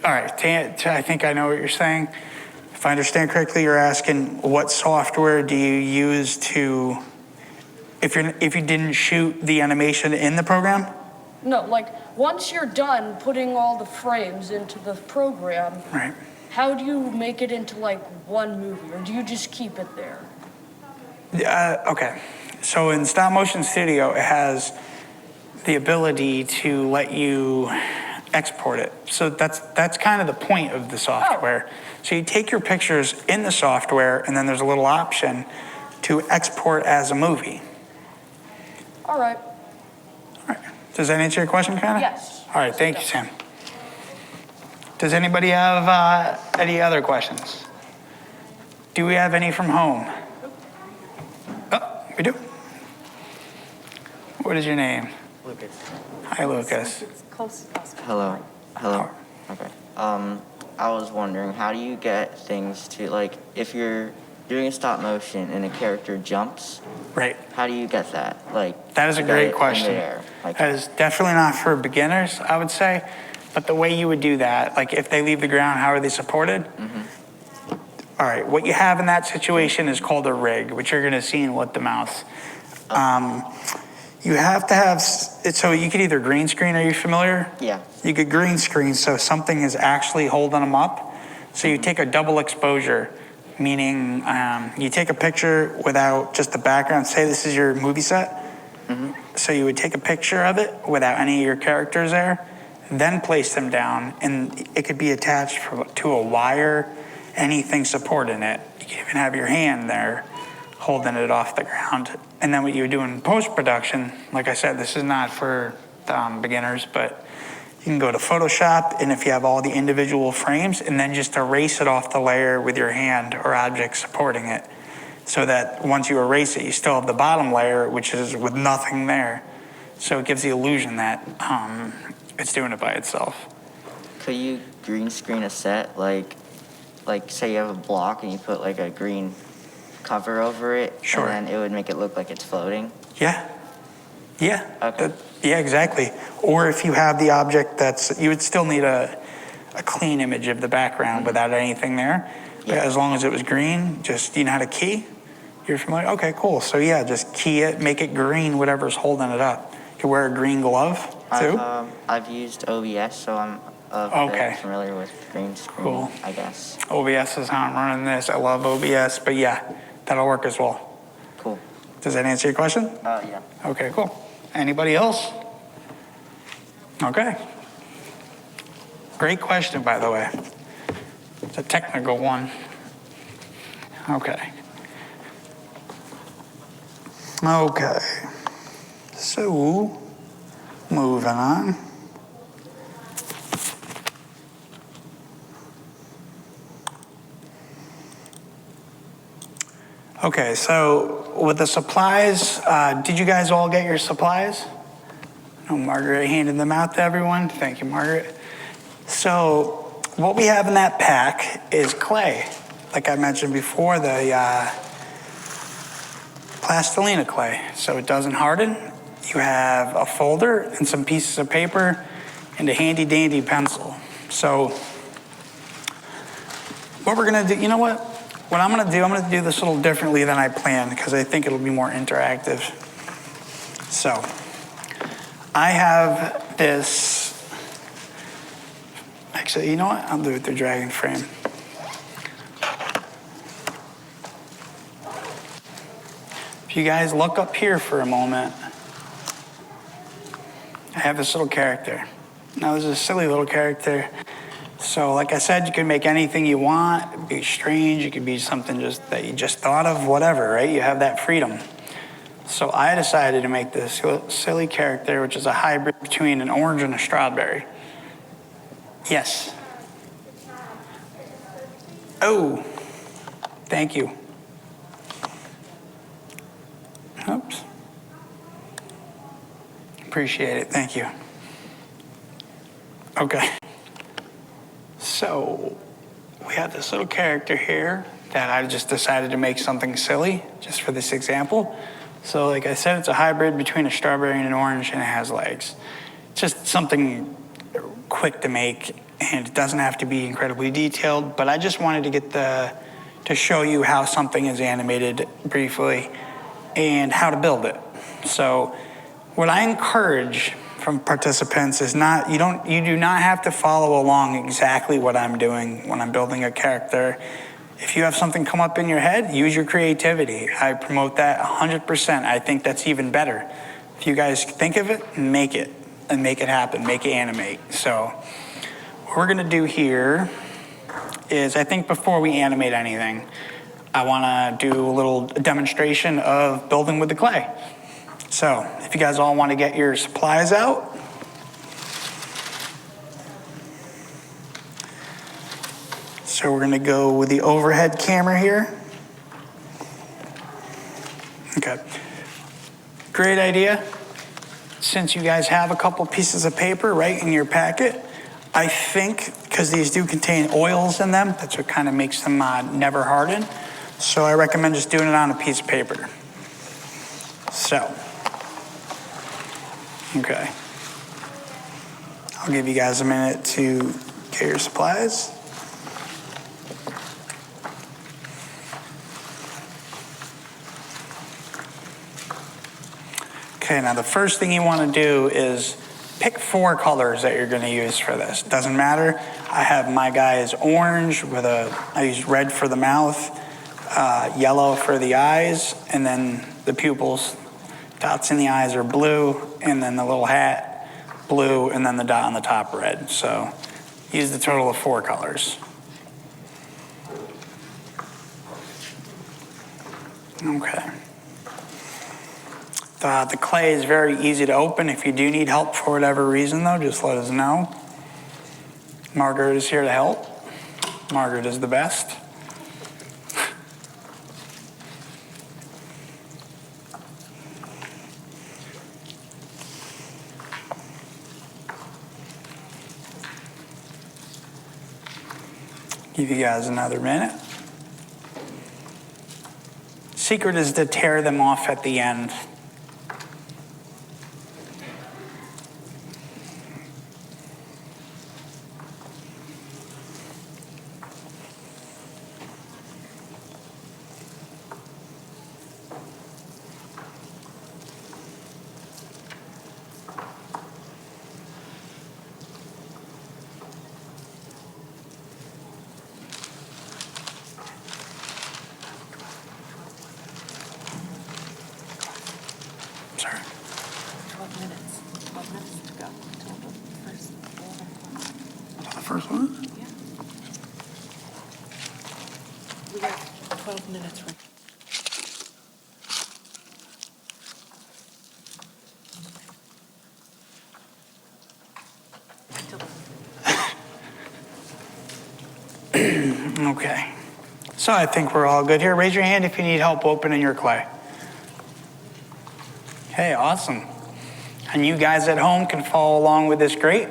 All right, I think I know what you're saying. If I understand correctly, you're asking what software do you use to If you didn't shoot the animation in the program? No, like, once you're done putting all the frames into the program, Right. how do you make it into like one movie, or do you just keep it there? Okay. So in Stop Motion Studio, it has the ability to let you export it. So that's kind of the point of the software. So you take your pictures in the software, and then there's a little option to export as a movie. All right. Does that answer your question, kind of? Yes. All right, thank you, Sam. Does anybody have any other questions? Do we have any from home? Oh, we do. What is your name? Lucas. Hi, Lucas. Hello. Hello. Okay. I was wondering, how do you get things to, like, if you're doing a stop motion and a character jumps, Right. how do you get that? Like, That is a to get it great in question. midair? Like, That is definitely not for beginners, I would say. But the way you would do that, like if they leave the ground, how are they supported? All right, what you have in that situation is called a rig, which you're going to see in With the Mouse. You have to have, so you could either green screen, are you familiar? yeah. You could green screen so something is actually holding them up. So you take a double exposure, meaning you take a picture without just the background. Say this is your movie set. So you would take a picture of it without any of your characters there, then place them down, and it could be attached to a wire, anything supporting it. You can even have your hand there holding it off the ground. And then what you would do in post-production, like I said, this is not for beginners, but you can go to Photoshop, and if you have all the individual frames, and then just erase it off the layer with your hand or object supporting it, so that once you erase it, you still have the bottom layer, which is with nothing there. So it gives the illusion that it's doing it by itself. Could you green screen a set? Like say you have a block and you put like a green cover over it. Sure. And then it would make it look like it's floating. Yeah. Yeah. Okay. Yeah, exactly. Or if you have the object you would still need a clean image of the background without anything there. But Yeah. as long as it was green, just, you know how to key? You're familiar? Okay, cool. So yeah, just key it, make it green, whatever's holding it up. You can wear a green glove too. I've used OBS, so I'm Okay. familiar with green screen, Cool. I guess. OBS is how I'm running this. I love OBS, but yeah, that'll work as well. Cool. Does that answer your question? Yeah. Okay, cool. Anybody else? Okay. Great question, by the way. It's a technical one. Okay. Okay. So, moving on. Okay, so with the supplies, did you guys all get your supplies? Oh, Margaret handed them out to everyone. Thank you, Margaret. So what we have in that pack is clay. Like I mentioned before, the plastilina clay, so it doesn't harden. You have a folder and some pieces of paper and a handy dandy pencil. So what we're gonna do, you know what? What I'm gonna do this a little differently than I planned because I think it'll be more interactive. So I have this, actually, you know what? I'll do it the dragon frame. If you guys look up here for a moment, I have this little character. Now this is a silly little character. So like I said, you can make anything you want. It could be strange, it could be something just that you just thought of, whatever, right? You have that freedom. So I decided to make this silly character, which is a hybrid between an orange and a strawberry. Yes. Oh, thank you. Oops. Appreciate it, thank you. Okay. So we have this little character here that I just decided to make something silly just for this example. So like I said, it's a hybrid between a strawberry and an orange, and it has legs. Just something quick to make, and it doesn't have to be incredibly detailed, but I just wanted to get to show you how something is animated briefly and how to build it. So what I encourage from participants is you do not have to follow along exactly what I'm doing when I'm building a character. If you have something come up in your head, use your creativity. I promote that 100%. I think that's even better. If you guys think of it, make it, and make it happen, make it animate. So what we're gonna do here is, I think before we animate anything, I wanna do a little demonstration of building with the clay. So if you guys all wanna get your supplies out. So we're gonna go with the overhead camera here. Okay, great idea. Since you guys have a couple pieces of paper right in your packet, I think, because these do contain oils in them, that's what kind of makes them never harden. So I recommend just doing it on a piece of paper. So, okay. I'll give you guys a minute to get your supplies. Okay, now the first thing you want to do is pick 4 colors that you're going to use for this. Doesn't matter. I have my guys orange I use red for the mouth, yellow for the eyes, and then the pupils. Dots in the eyes are blue, and then the little hat, blue, and then the dot on the top, red. So use the total of 4 colors. Okay. The clay is very easy to open. If you do need help for whatever reason, though, just let us know. Margaret is here to help. Margaret is the best. Give you guys another minute. Secret is to tear them off at the end. Sorry. 12 minutes. 12 minutes to go until the first one. The first one? Yeah. We got 12 minutes. Okay. So I think we're all good here. Raise your hand if you need help opening your clay. Hey, awesome. And you guys at home can follow along with this great.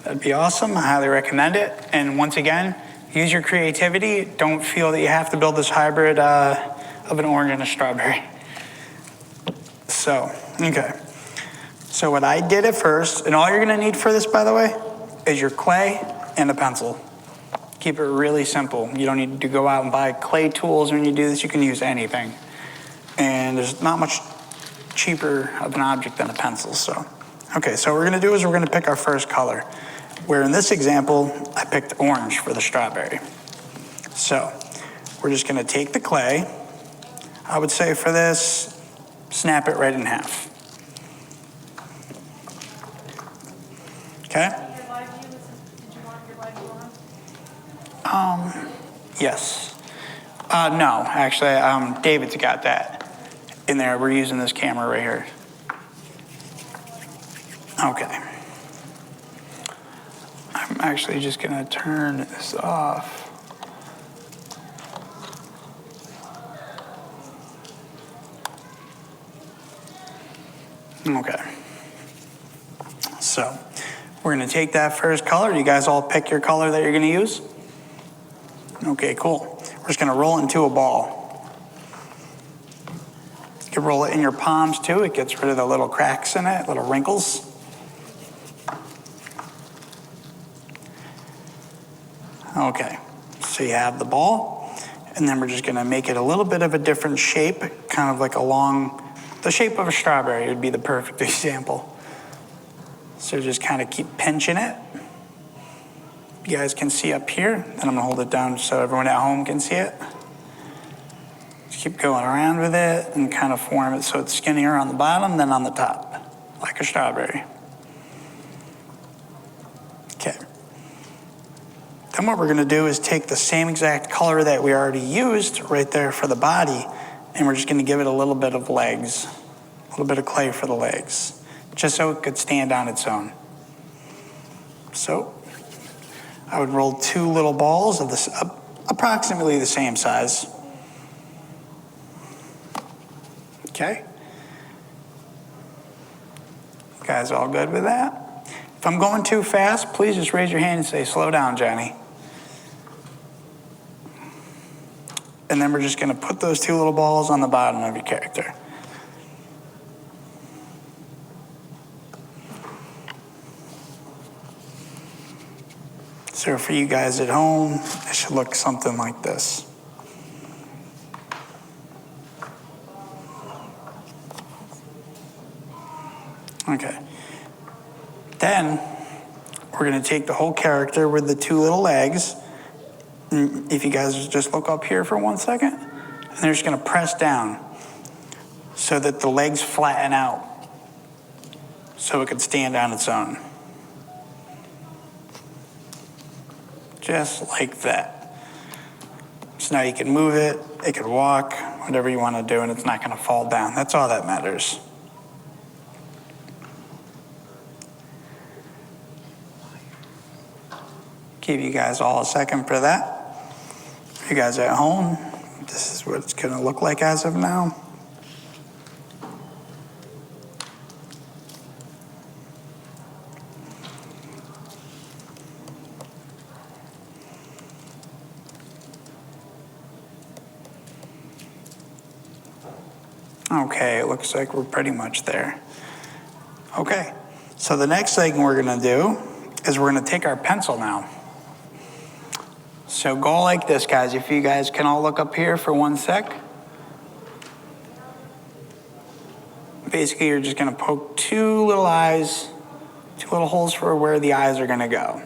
That'd be awesome. I highly recommend it. And once again, use your creativity. Don't feel that you have to build this hybrid of an orange and a strawberry. So, okay. So what I did at first, and all you're gonna need for this, by the way, is your clay and a pencil. Keep it really simple. You don't need to go out and buy clay tools when you do this. You can use anything. And there's not much cheaper of an object than a pencil. So, okay, so what we're gonna do is we're gonna pick our first color. Where in this example, I picked orange for the strawberry. So, we're just gonna take the clay. I would say for this, snap it right in half. Okay? Yes. No, actually, David's got that in there. We're using this camera right here. Okay. I'm actually just gonna turn this off. Okay. So, we're gonna take that first color. You guys all pick your color that you're gonna use? Okay, cool. We're just gonna roll it into a ball. You can roll it in your palms too. It gets rid of the little cracks in it, little wrinkles. Okay, so you have the ball, and then we're just gonna make it a little bit of a different shape, kind of like a long the shape of a strawberry would be the perfect example. So just kind of keep pinching it. You guys can see up here, and I'm gonna hold it down so everyone at home can see it. Just keep going around with it and kind of form it so it's skinnier on the bottom than on the top, like a strawberry. Okay. Then what we're gonna do is take the same exact color that we already used right there for the body, and we're just gonna give it a little bit of legs, a little bit of clay for the legs, just so it could stand on its own. So I would roll 2 little balls of this, approximately the same size. Okay. You guys all good with that? If I'm going too fast, please just raise your hand and say, slow down, Johnny. And then we're just gonna put those 2 little balls on the bottom of your character. So for you guys at home, it should look something like this. Okay. Then we're gonna take the whole character with the 2 little legs. And if you guys just look up here for 1 second, and they're just gonna press down so that the legs flatten out so it could stand on its own. Just like that. So now you can move it, it can walk, whatever you want to do, and it's not going to fall down. That's all that matters. Give you guys all a second for that. You guys at home, this is what it's going to look like as of now. Okay, it looks like we're pretty much there. Okay, so the next thing we're gonna do is we're gonna take our pencil now. So go like this, guys. If you guys can all look up here for 1 sec. Basically, you're just gonna poke 2 little eyes, 2 little holes for where the eyes are gonna go.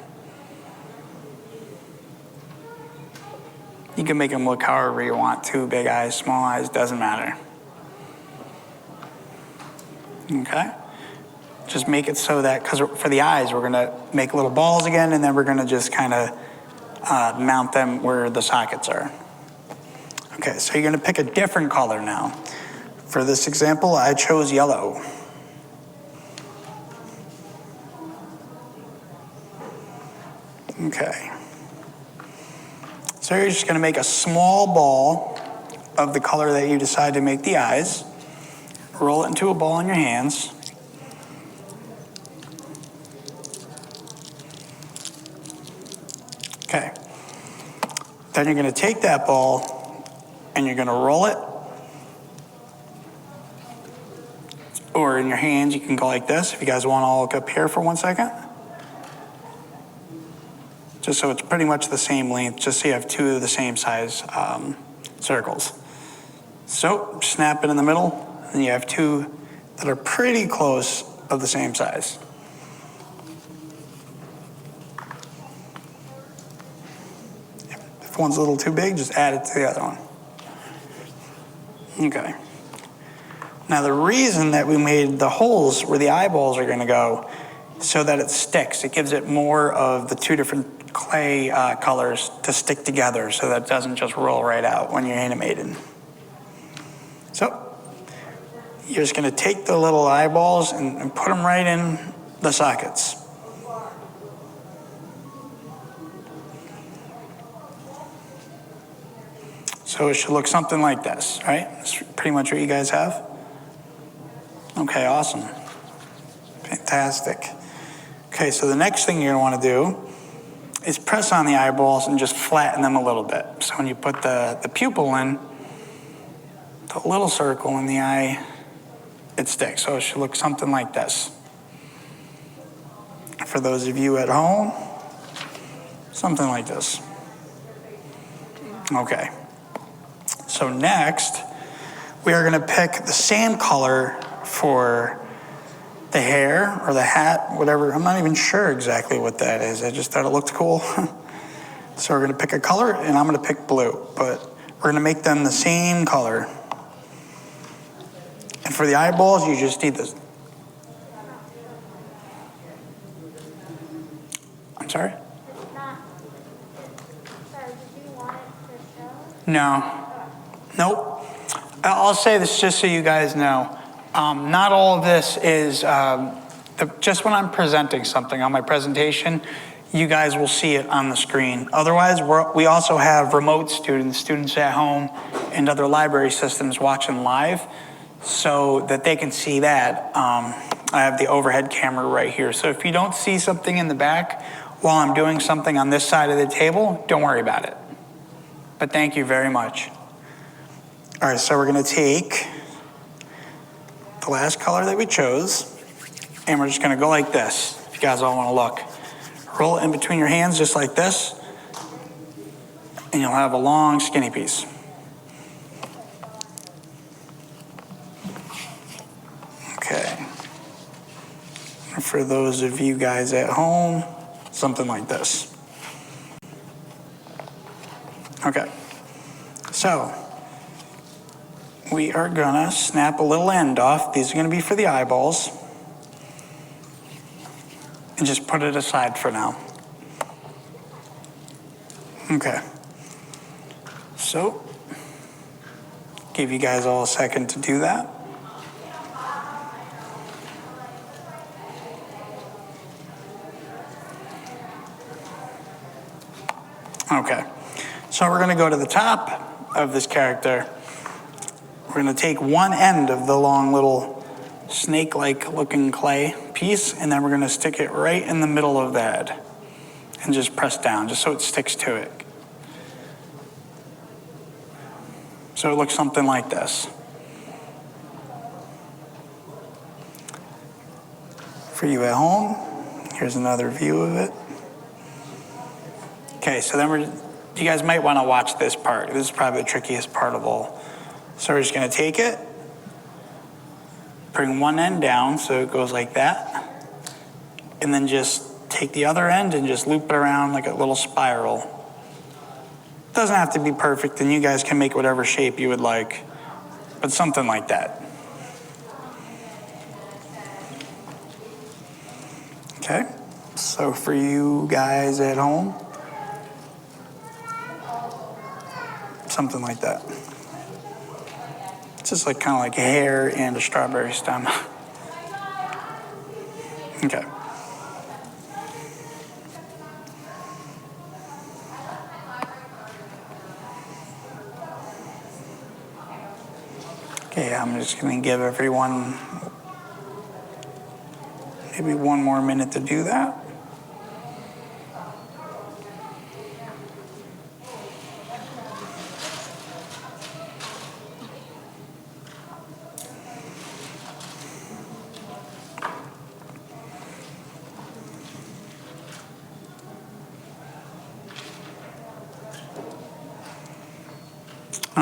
You can make them look however you want, 2 big eyes, small eyes, doesn't matter. Okay, just make it so that, because for the eyes, we're gonna make little balls again, and then we're gonna just kind of mount them where the sockets are. Okay, so you're gonna pick a different color now. For this example, I chose yellow. Okay. So you're just gonna make a small ball of the color that you decide to make the eyes. Roll it into a ball in your hands. Okay. Then you're going to take that ball and you're going to roll it. Or in your hands, you can go like this. If you guys want to all look up here for 1 second. Just so it's pretty much the same length, just so you have 2 of the same size circles. So snap it in the middle. And you have 2 that are pretty close of the same size. If one's a little too big, just add it to the other one. Okay. Now the reason that we made the holes where the eyeballs are going to go, so that it sticks. It gives it more of the 2 different clay colors to stick together, so that it doesn't just roll right out when you're animating. So you're just going to take the little eyeballs and put them right in the sockets. So it should look something like this, right? That's pretty much what you guys have. Okay, awesome. Fantastic. Okay, so the next thing you're going to want to do is press on the eyeballs and just flatten them a little bit. So when you put the pupil in, the little circle in the eye, it sticks. So it should look something like this. For those of you at home, something like this. Okay. So next, we are gonna pick the same color for the hair or the hat, whatever. I'm not even sure exactly what that is. I just thought it looked cool. So we're gonna pick a color, and I'm gonna pick blue, but we're gonna make them the same color. And for the eyeballs, you just need this. I'm sorry? No. Nope. I'll say this just so you guys know. Not all of this is, just when I'm presenting something on my presentation, you guys will see it on the screen. Otherwise, we also have remote students at home, and other library systems watching live so that they can see that. I have the overhead camera right here. So if you don't see something in the back while I'm doing something on this side of the table, don't worry about it. But thank you very much. All right, so we're gonna take the last color that we chose, and we're just gonna go like this, if you guys all wanna look. Roll it in between your hands just like this, and you'll have a long skinny piece. Okay. And for those of you guys at home, something like this. Okay, so we are gonna snap a little end off. These are gonna be for the eyeballs. And just put it aside for now. Okay. So, give you guys all a second to do that. Okay. So we're gonna go to the top of this character. We're gonna take one end of the long little snake-like looking clay piece, and then we're gonna stick it right in the middle of the head and just press down, just so it sticks to it. So it looks something like this. For you at home, here's another view of it. Okay, so then you guys might wanna watch this part. This is probably the trickiest part of all. So we're just gonna take it, bring one end down so it goes like that, and then just take the other end and just loop it around like a little spiral. Doesn't have to be perfect, and you guys can make whatever shape you would like, but something like that. Okay, so for you guys at home, something like that. It's just like kind of like a hair and a strawberry stem. Okay. Okay, I'm just gonna give everyone maybe one more minute to do that.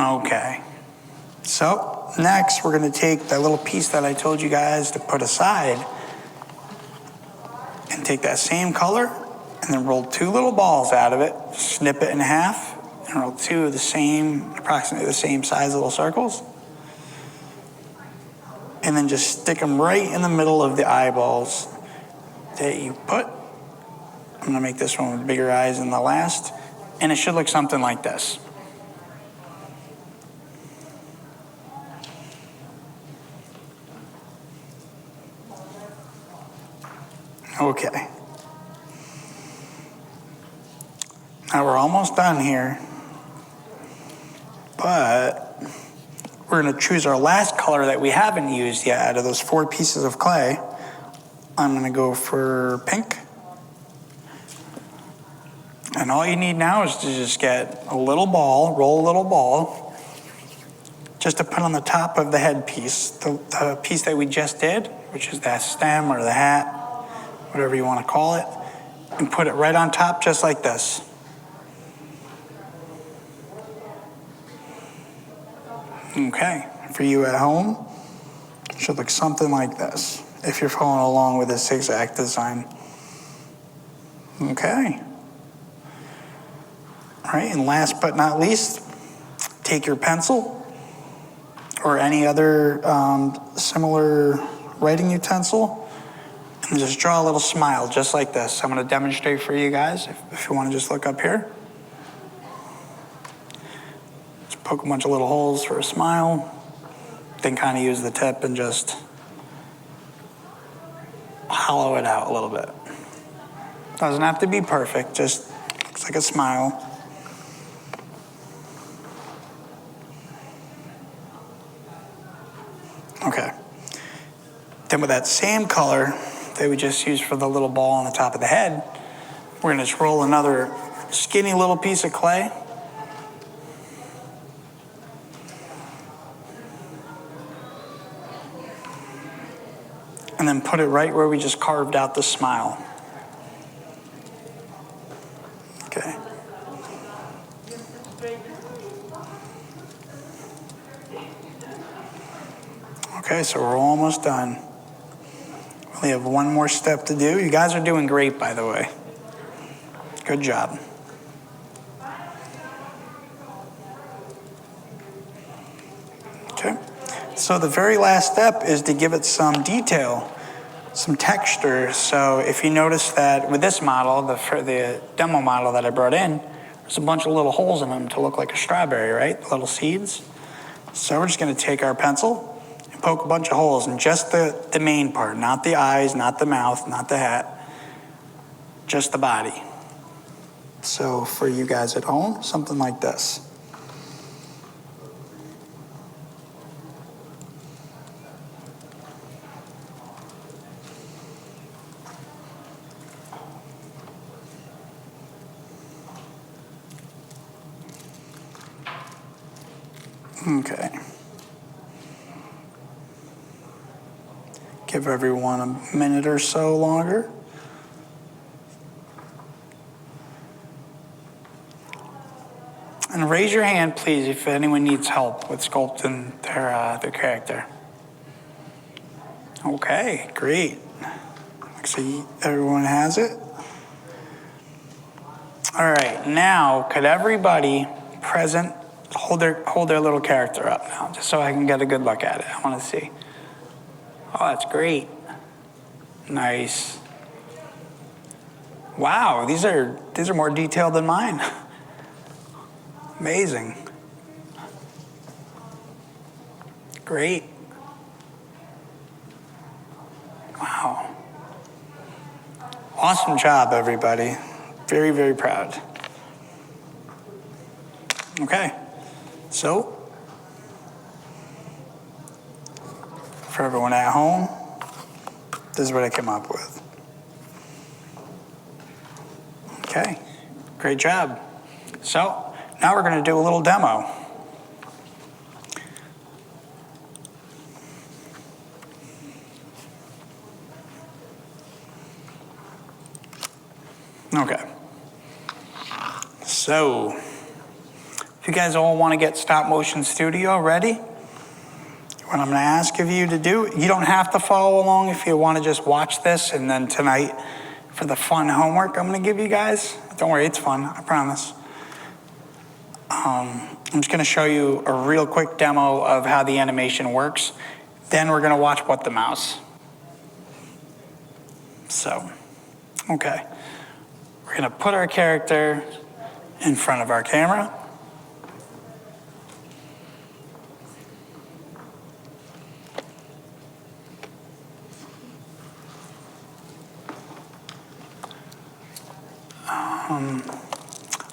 Okay, so next we're going to take that little piece that I told you guys to put aside and take that same color and then roll two little balls out of it, snip it in half, and roll two of the same, approximately the same size little circles, and then just stick them right in the middle of the eyeballs that you put. I'm going to make this one with bigger eyes than the last, and it should look something like this. Okay. Now we're almost done here, but we're going to choose our last color that we haven't used yet out of those 4 pieces of clay. I'm going to go for pink. And all you need now is to just get a little ball, roll a little ball, just to put on the top of the head piece, the piece that we just did, which is that stem or the hat, whatever you want to call it, and put it right on top just like this. Okay, for you at home should look something like this, if you're following along with this exact design. Okay. All right, and last but not least, take your pencil or any other similar writing utensil and just draw a little smile just like this. I'm going to demonstrate for you guys if you want to just look up here. Just poke a bunch of little holes for a smile. Then kind of use the tip and just hollow it out a little bit. Doesn't have to be perfect, just looks like a smile. Okay. Then with that same color that we just used for the little ball on the top of the head, we're gonna just roll another skinny little piece of clay. And then put it right where we just carved out the smile. Okay. Okay, so we're almost done. We only have one more step to do. You guys are doing great, by the way. Good job. Okay. So the very last step is to give it some detail, some texture. So if you notice that with this model, the demo model that I brought in, there's a bunch of little holes in them to look like a strawberry, right? Little seeds. So we're just going to take our pencil and poke a bunch of holes in just the main part, not the eyes, not the mouth, not the hat, just the body. So for you guys at home, something like this. Okay. Give everyone a minute or so longer. And raise your hand, please, if anyone needs help with sculpting their character. Okay, great. See, everyone has it. All right, now could everybody present hold their little character up now, just so I can get a good look at it. I want to see. Oh, that's great. Nice. Wow, these are more detailed than mine. Amazing. Great. Wow. Awesome job, everybody. Very, very proud. Okay. So, for everyone at home, this is what I came up with. Okay, great job. So, now we're going to do a little demo. Okay. So, if you guys all want to get Stop Motion Studio ready, what I'm going to ask of you to do, you don't have to follow along if you want to just watch this, and then tonight, for the fun homework I'm going to give you guys, don't worry, it's fun, I promise. I'm just going to show you a real quick demo of how the animation works. Then we're going to watch What the Mouse. So, okay. We're going to put our character in front of our camera.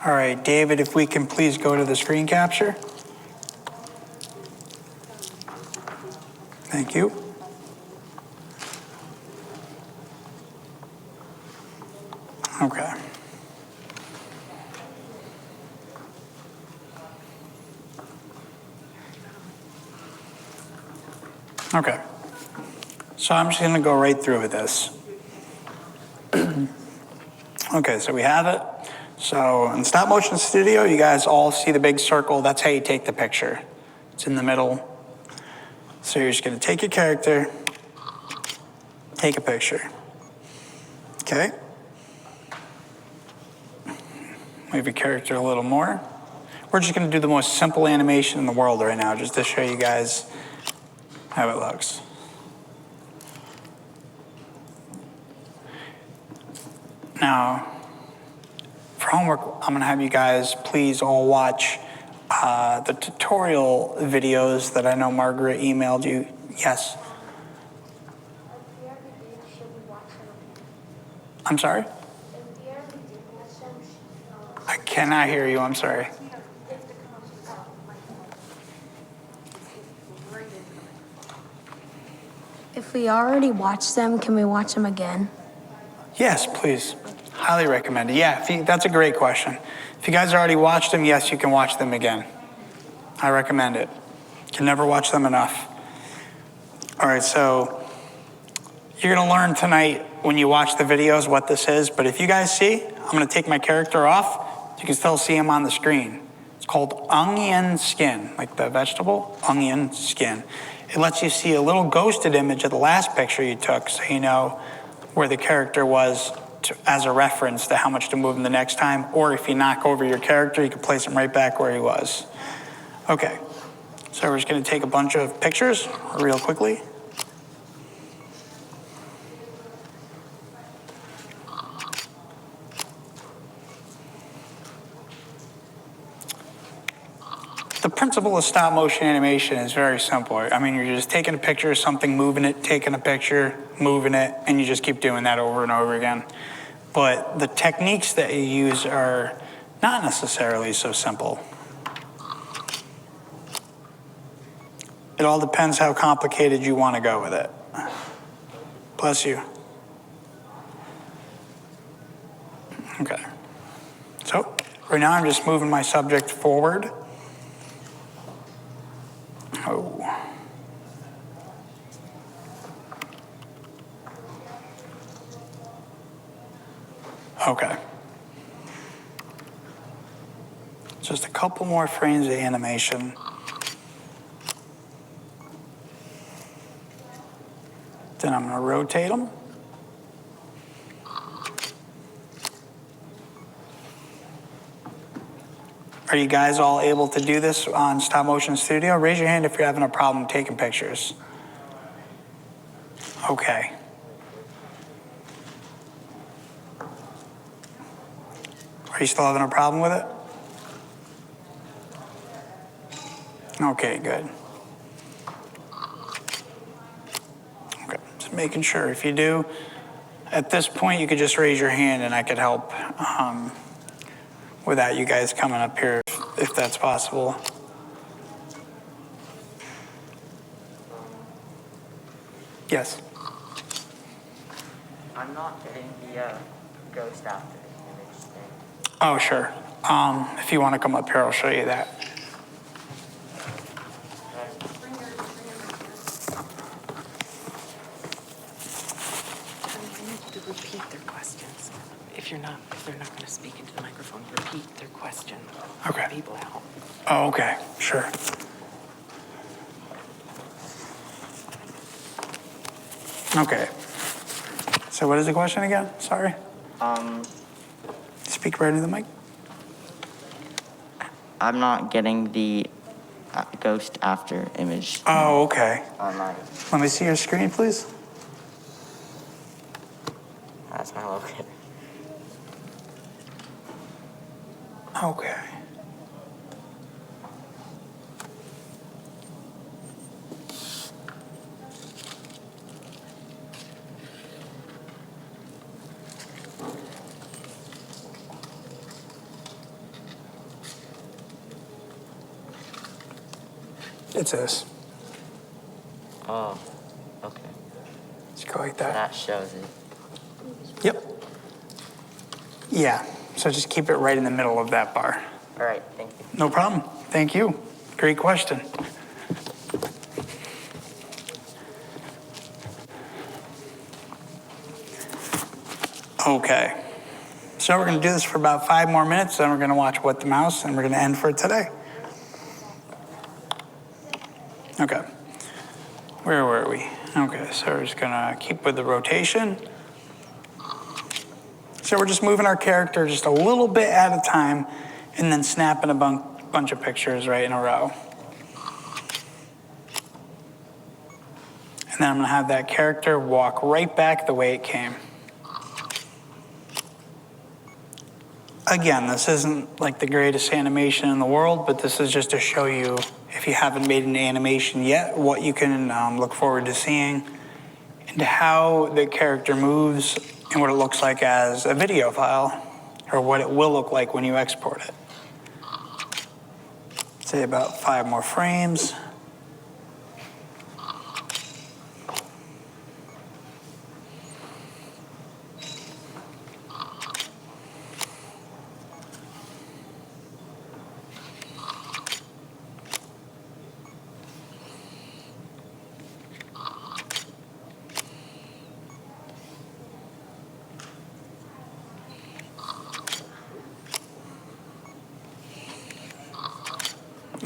All right, David, if we can please go to the screen capture. Thank you. Okay. Okay. So I'm just going to go right through with this. Okay, so we have it. So in Stop Motion Studio, you guys all see the big circle. That's how you take the picture. It's in the middle. So you're just gonna take your character, take a picture. Okay? Move your character a little more. We're just gonna do the most simple animation in the world right now, just to show you guys how it looks. Now, for homework, I'm gonna have you guys please all watch the tutorial videos that I know Margaret emailed you. Yes? I'm sorry? I cannot hear you, I'm sorry. If we already watched them, can we watch them again? Yes, please. Highly recommend it. Yeah, that's a great question. If you guys already watched them, yes, you can watch them again. I recommend it. You can never watch them enough. All right, so you're gonna learn tonight when you watch the videos what this is, but if you guys see, I'm gonna take my character off. You can still see him on the screen. It's called onion skin, like the vegetable, onion skin. It lets you see a little ghosted image of the last picture you took, so you know where the character was as a reference to how much to move him the next time, or if you knock over your character, you can place him right back where he was. Okay, so we're just gonna take a bunch of pictures real quickly. The principle of stop motion animation is very simple. I mean, you're just taking a picture of something, moving it, taking a picture, moving it, and you just keep doing that over and over again. But the techniques that you use are not necessarily so simple. It all depends how complicated you want to go with it. Bless you. Okay. So, right now I'm just moving my subject forward. Oh. Okay. Just a couple more frames of animation. Then I'm going to rotate them. Are you guys all able to do this on Stop Motion Studio? Raise your hand if you're having a problem taking pictures. Okay. Are you still having a problem with it? Okay, good. Okay, just making sure. If you do, at this point, you could just raise your hand and I could help without you guys coming up here, if that's possible. Yes? I'm not getting the ghost after image thing. Oh, sure. If you want to come up here, I'll show you that. I need you to repeat their questions. If they're not going to speak into the microphone, repeat their question. Okay. People out. Oh, okay, sure. Okay. So what is the question again? Sorry. Speak right into the mic. I'm not getting the ghost after image Oh, okay. online. Let me see your screen, please. That's my locator. Okay. It's this. Oh, okay. Just go like that. That shows it. Yep. Yeah, so just keep it right in the middle of that bar. All right, thank you. No problem. Thank you. Great question. Okay. So we're going to do this for about 5 more minutes, then we're going to watch What the Mouse, and we're going to end for today. Okay. Where were we? Okay, so we're just gonna keep with the rotation. So we're just moving our character just a little bit at a time and then snapping a bunch of pictures right in a row. And then I'm gonna have that character walk right back the way it came. Again, this isn't like the greatest animation in the world, but this is just to show you, if you haven't made an animation yet, what you can look forward to seeing and how the character moves and what it looks like as a video file, or what it will look like when you export it. Say about 5 more frames.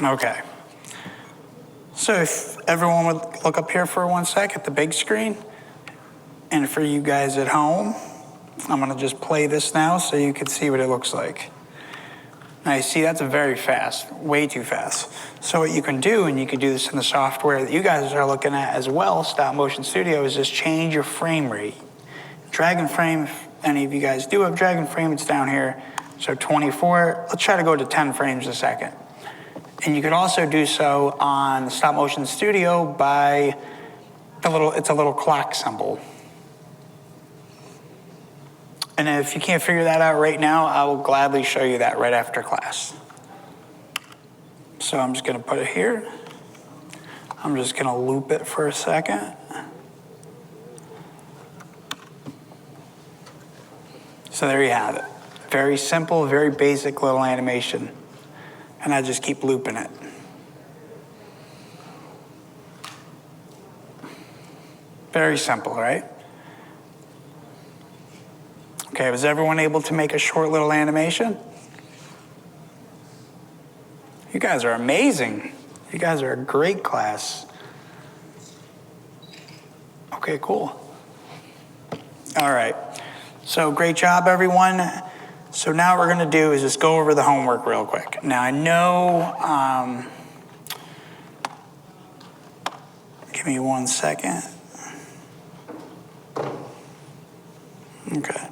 Okay. So if everyone would look up here for 1 sec at the big screen, and for you guys at home, I'm gonna just play this now so you can see what it looks like. Now you see that's very fast, way too fast. So what you can do, and you can do this in the software that you guys are looking at as well, Stop Motion Studio, is just change your frame rate. Drag and frame, if any of you guys do have drag and frame, it's down here. So 24, let's try to go to 10 frames a second. And you could also do so on Stop Motion Studio by it's a little clock symbol. And if you can't figure that out right now, I will gladly show you that right after class. So I'm just gonna put it here. I'm just gonna loop it for a second. So there you have it. Very simple, very basic little animation. And I just keep looping it. Very simple, right? Okay, was everyone able to make a short little animation? You guys are amazing. You guys are a great class. Okay, cool. All right, so great job, everyone. So now what we're gonna do is just go over the homework real quick. Now I know, give me 1 second. Okay.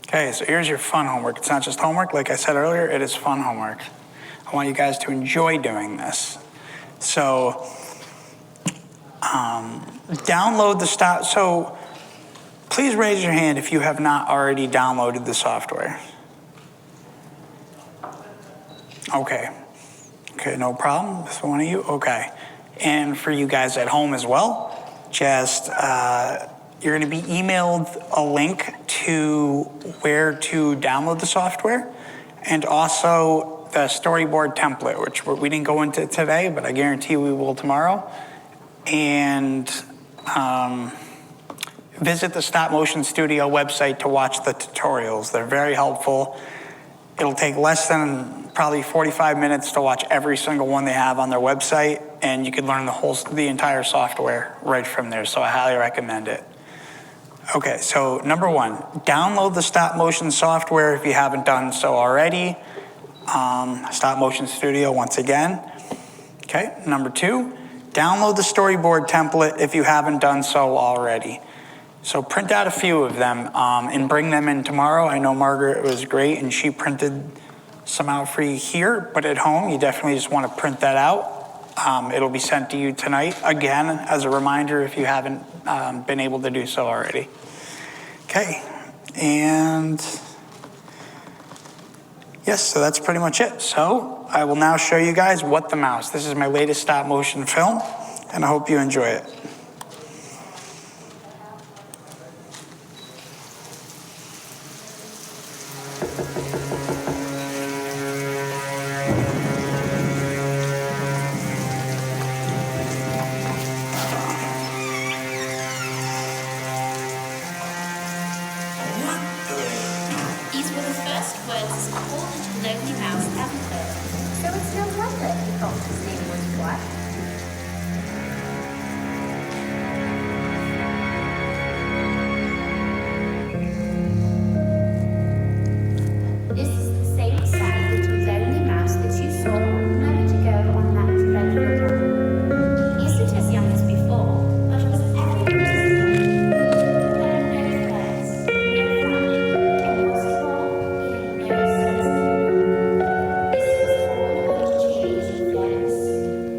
Okay, so here's your fun homework. It's not just homework, like I said earlier, it is fun homework. I want you guys to enjoy doing this. So, download the stop, so please raise your hand if you have not already downloaded the software. Okay. Okay, no problem. This one of you? Okay. And for you guys at home as well, just you're going to be emailed a link to where to download the software, and also the storyboard template, which we didn't go into today, but I guarantee we will tomorrow. And visit the Stop Motion Studio website to watch the tutorials. They're very helpful. It'll take less than probably 45 minutes to watch every single one they have on their website, and you can learn the entire software right from there, so I highly recommend it. Okay, so number 1, download the Stop Motion software if you haven't done so already. Stop Motion Studio once again. Okay, number 2, download the storyboard template if you haven't done so already. So print out a few of them and bring them in tomorrow. I know Margaret was great and she printed some out for you here, but at home you definitely just want to print that out. It'll be sent to you tonight, again, as a reminder if you haven't been able to do so already. Okay, and yes, so that's pretty much it. So I will now show you guys What the Mouse. This is my latest stop motion film, and I hope you enjoy it. These were the first words called into the lonely mouse ever heard. So it's no wonder he thought his name was what? This is the same sad little lonely mouse that you saw a moment ago on that dreadful camp. He isn't as young as before, but as everyone is there are no friends, no family, and what's more, he had no sense of humor. This was all going to change very soon.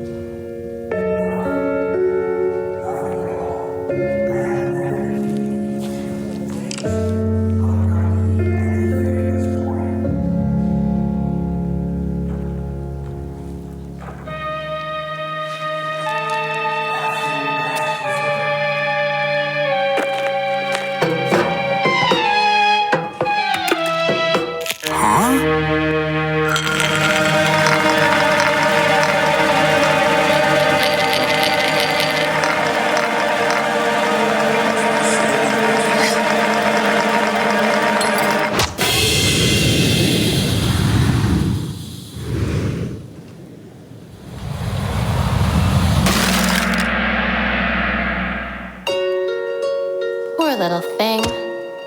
Poor little thing.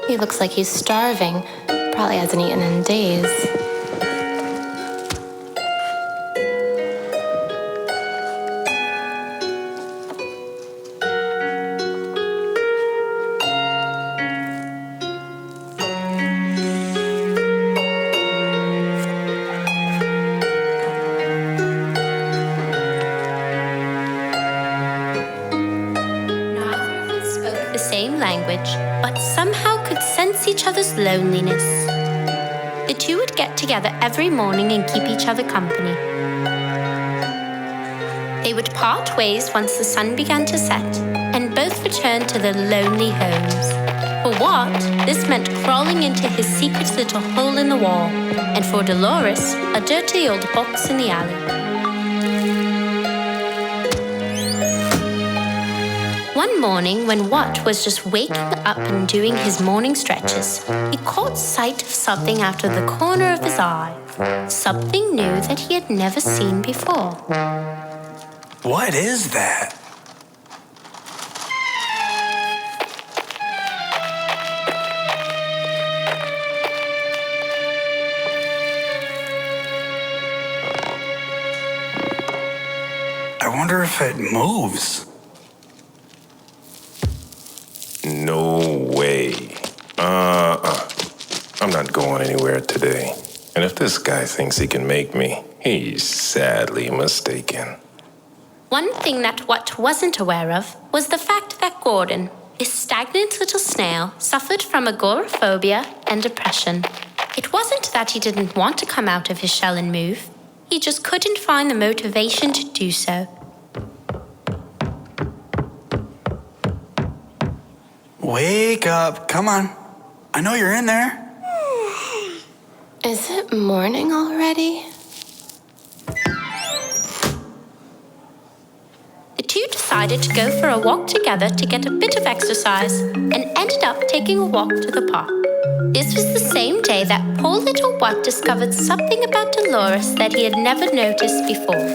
He looks like he's starving. Probably hasn't eaten in days. Neither of them spoke the same language, but somehow could sense each other's loneliness. The two would get together every morning and keep each other company. They would part ways once the sun began to set, and both returned to their lonely homes. For Watt, this meant crawling into his secret little hole in the wall, and for Dolores, a dirty old box in the alley. One morning, when Watt was just waking up and doing his morning stretches, he caught sight of something out of the corner of his eye. Something new that he had never seen before. What is that? I wonder if it moves. No way. I'm not going anywhere today. And if this guy thinks he can make me, he's sadly mistaken. One thing that Watt wasn't aware of was the fact that Gordon, this stagnant little snail, suffered from agoraphobia and depression. It wasn't that he didn't want to come out of his shell and move. He just couldn't find the motivation to do so. Wake up. Come on. I know you're in there. Is it morning already? The two decided to go for a walk together to get a bit of exercise and ended up taking a walk to the park. This was the same day that poor little Watt discovered something about Dolores that he had never noticed before.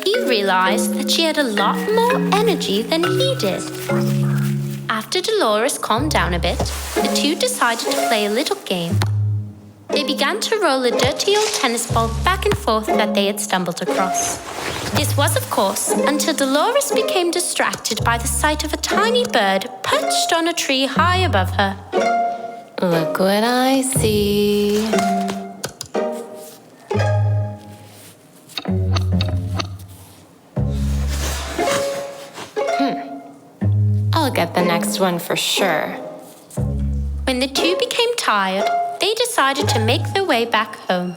He realized that she had a lot more energy than he did. After Dolores calmed down a bit, the two decided to play a little game. They began to roll a dirty old tennis ball back and forth that they had stumbled across. This was, of course, until Dolores became distracted by the sight of a tiny bird perched on a tree high above her. Look what I see. I'll get the next one for sure. When the two became tired, they decided to make their way back home.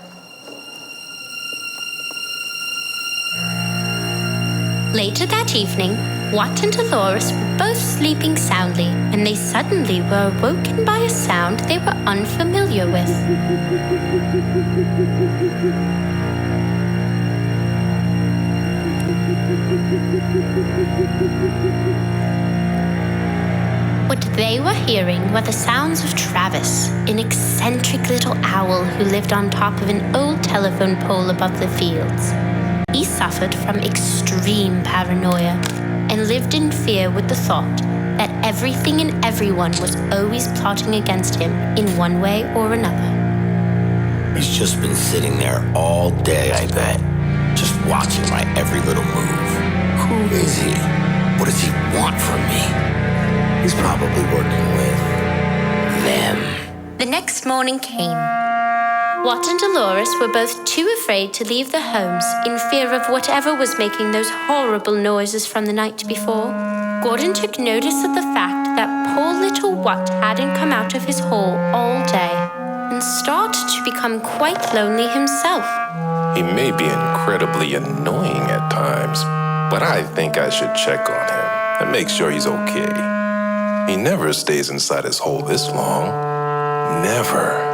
Later that evening, Watt and Dolores were both sleeping soundly, and they suddenly were awoken by a sound they were unfamiliar with. What they were hearing were the sounds of Travis, an eccentric little owl who lived on top of an old telephone pole above the fields. He suffered from extreme paranoia and lived in fear with the thought that everything and everyone was always plotting against him in one way or another. He's just been sitting there all day, I bet. Just watching my every little move. Who is he? What does he want from me? He's probably working with them. The next morning came. Watt and Dolores were both too afraid to leave their homes in fear of whatever was making those horrible noises from the night before. Gordon took notice of the fact that poor little Watt hadn't come out of his hole all day and started to become quite lonely himself. He may be incredibly annoying at times, but I think I should check on him and make sure he's okay. He never stays inside his hole this long. Never.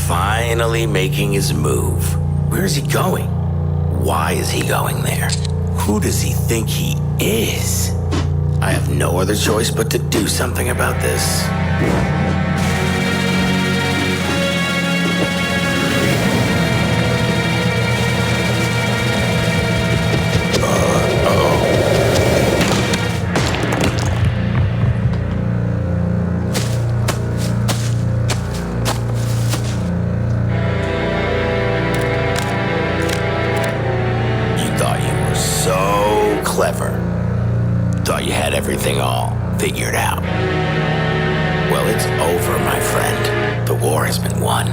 Finally making his move. Where is he going? Why is he going there? Who does he think he is? I have no other choice but to do something about this. Thought you had everything all figured out. Well, it's over, my friend. The war has been won.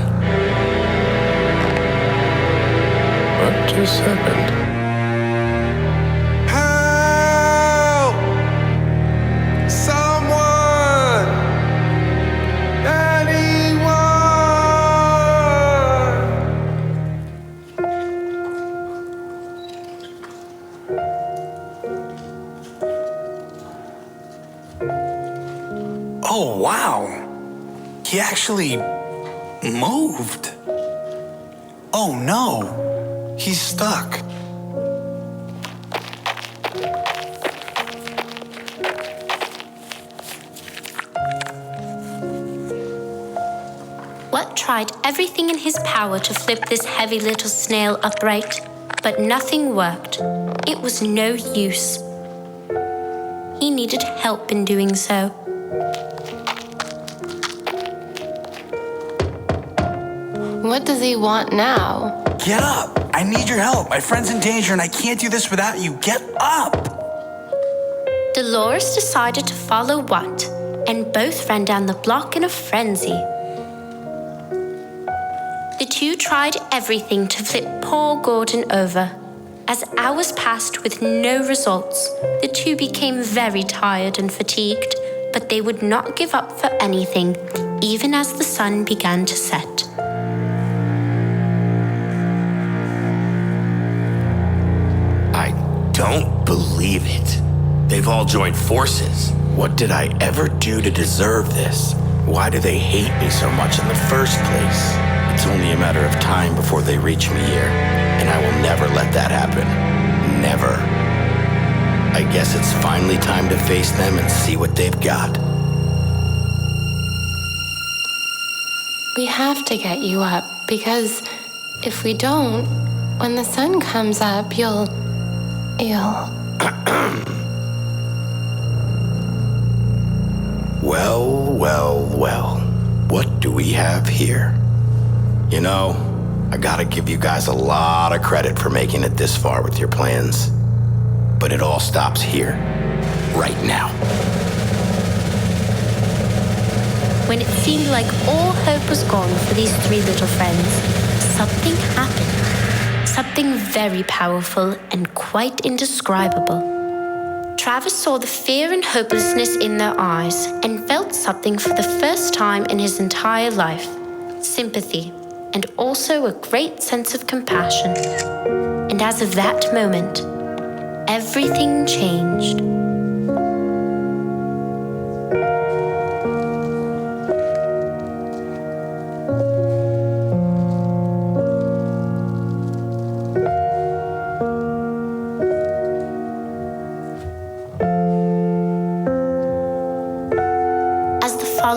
What just happened? Help! Someone! Oh, wow. He actually moved. Oh, no. He's stuck. Watt tried everything in his power to flip this heavy little snail upright, but nothing worked. It was no use. He needed help in doing so. What does he want now? Get up! I need your help. My friend's in danger and I can't do this without you. Get up! Dolores decided to follow Watt, and both ran down the block in a frenzy. The two tried everything to flip poor Gordon over. As hours passed with no results, the two became very tired and fatigued, but they would not give up for anything, even as the sun began to set. I don't believe it. They've all joined forces. What did I ever do to deserve this? Why do they hate me so much in the first place? It's only a matter of time before they reach me here, and I will never let that happen. Never. I guess it's finally time to face them and see what they've got. We have to get you up, because if we don't, when the sun comes up, you'll... Well. What do we have here? You know, I gotta give you guys a lot of credit for making it this far with your plans. But it all stops here, right now. When it seemed like all hope was gone for these three little friends, something happened. Something very powerful and quite indescribable. Travis saw the fear and hopelessness in their eyes and felt something for the first time in his entire life. Sympathy, and also a great sense of compassion. And as of that moment, everything changed.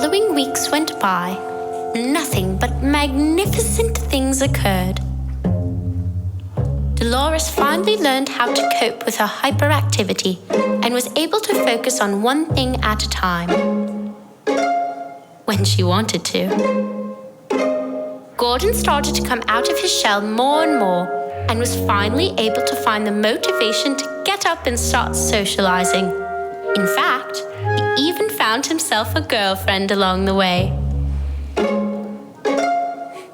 following weeks went by, nothing but magnificent things occurred. Dolores finally learned how to cope with her hyperactivity and was able to focus on one thing at a time. When she wanted to. Gordon started to come out of his shell more and more and was finally able to find the motivation to get up and start socializing. In fact, he even found himself a girlfriend along the way.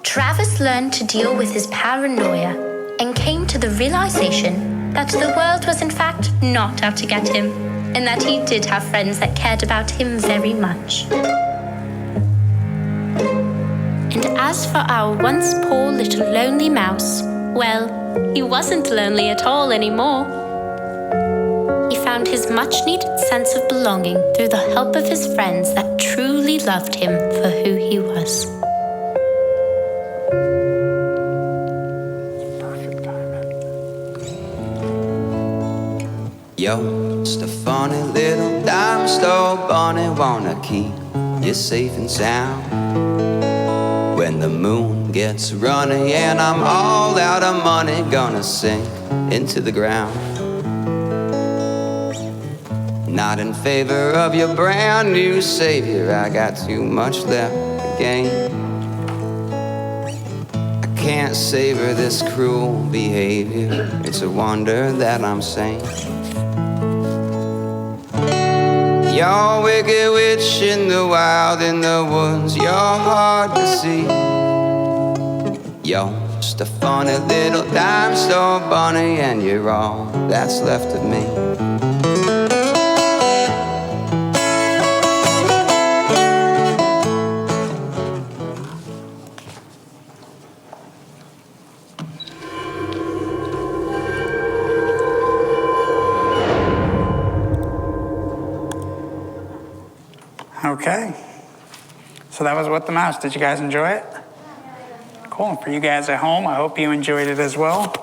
Travis learned to deal with his paranoia and came to the realization that the world was in fact not out to get him, and that he did have friends that cared about him very much. And as for our once poor little lonely mouse, well, he wasn't lonely at all anymore. He found his much-needed sense of belonging through the help of his friends that truly loved him for who he was. Yo, just a funny little dime store bunny, wanna keep you safe and sound. When the moon gets runny and I'm all out of money, gonna sink into the ground. Not in favor of your brand new savior, I got too much left to gain. I can't savor this cruel behavior, it's a wonder that I'm sane. You're a wicked witch in the wild, in the woods, you're hard to see. You're just a funny little dime store bunny, and you're all that's left of me. Okay, so that was What the Mouse. Did you guys enjoy it? Cool. For you guys at home, I hope you enjoyed it as well.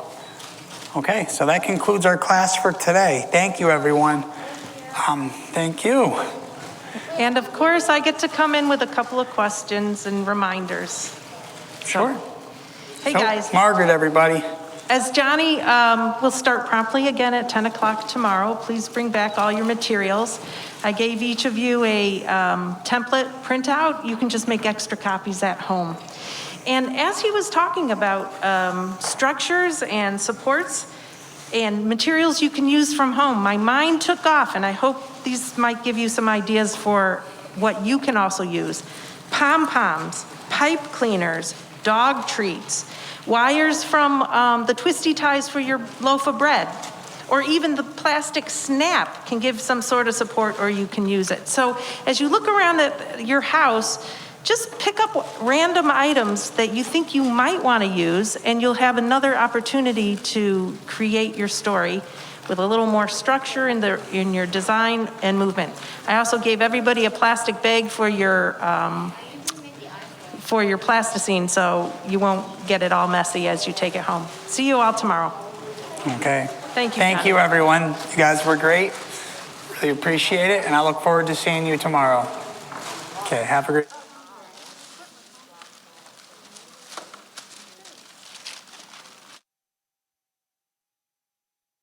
Okay, so that concludes our class for today. Thank you, everyone. Thank you. And of course, I get to come in with a couple of questions and reminders. Sure. Hey, so, guys. Margaret, everybody. As Jhonny will start promptly again at 10 o'clock tomorrow, please bring back all your materials. I gave each of you a template printout. You can just make extra copies at home. And as he was talking about structures and supports and materials you can use from home, my mind took off, and I hope these might give you some ideas for what you can also use. Pom-poms, pipe cleaners, dog treats, wires from the twisty ties for your loaf of bread, or even the plastic snap can give some sort of support, or you can use it. So as you look around at your house, just pick up random items that you think you might want to use, and you'll have another opportunity to create your story with a little more structure in your design and movement. I also gave everybody a plastic bag for your plasticine, so you won't get it all messy as you take it home. See you all tomorrow. Okay. Thank you. Thank you, everyone. You guys were great. Really appreciate it, and I look forward to seeing you tomorrow. Okay, have a great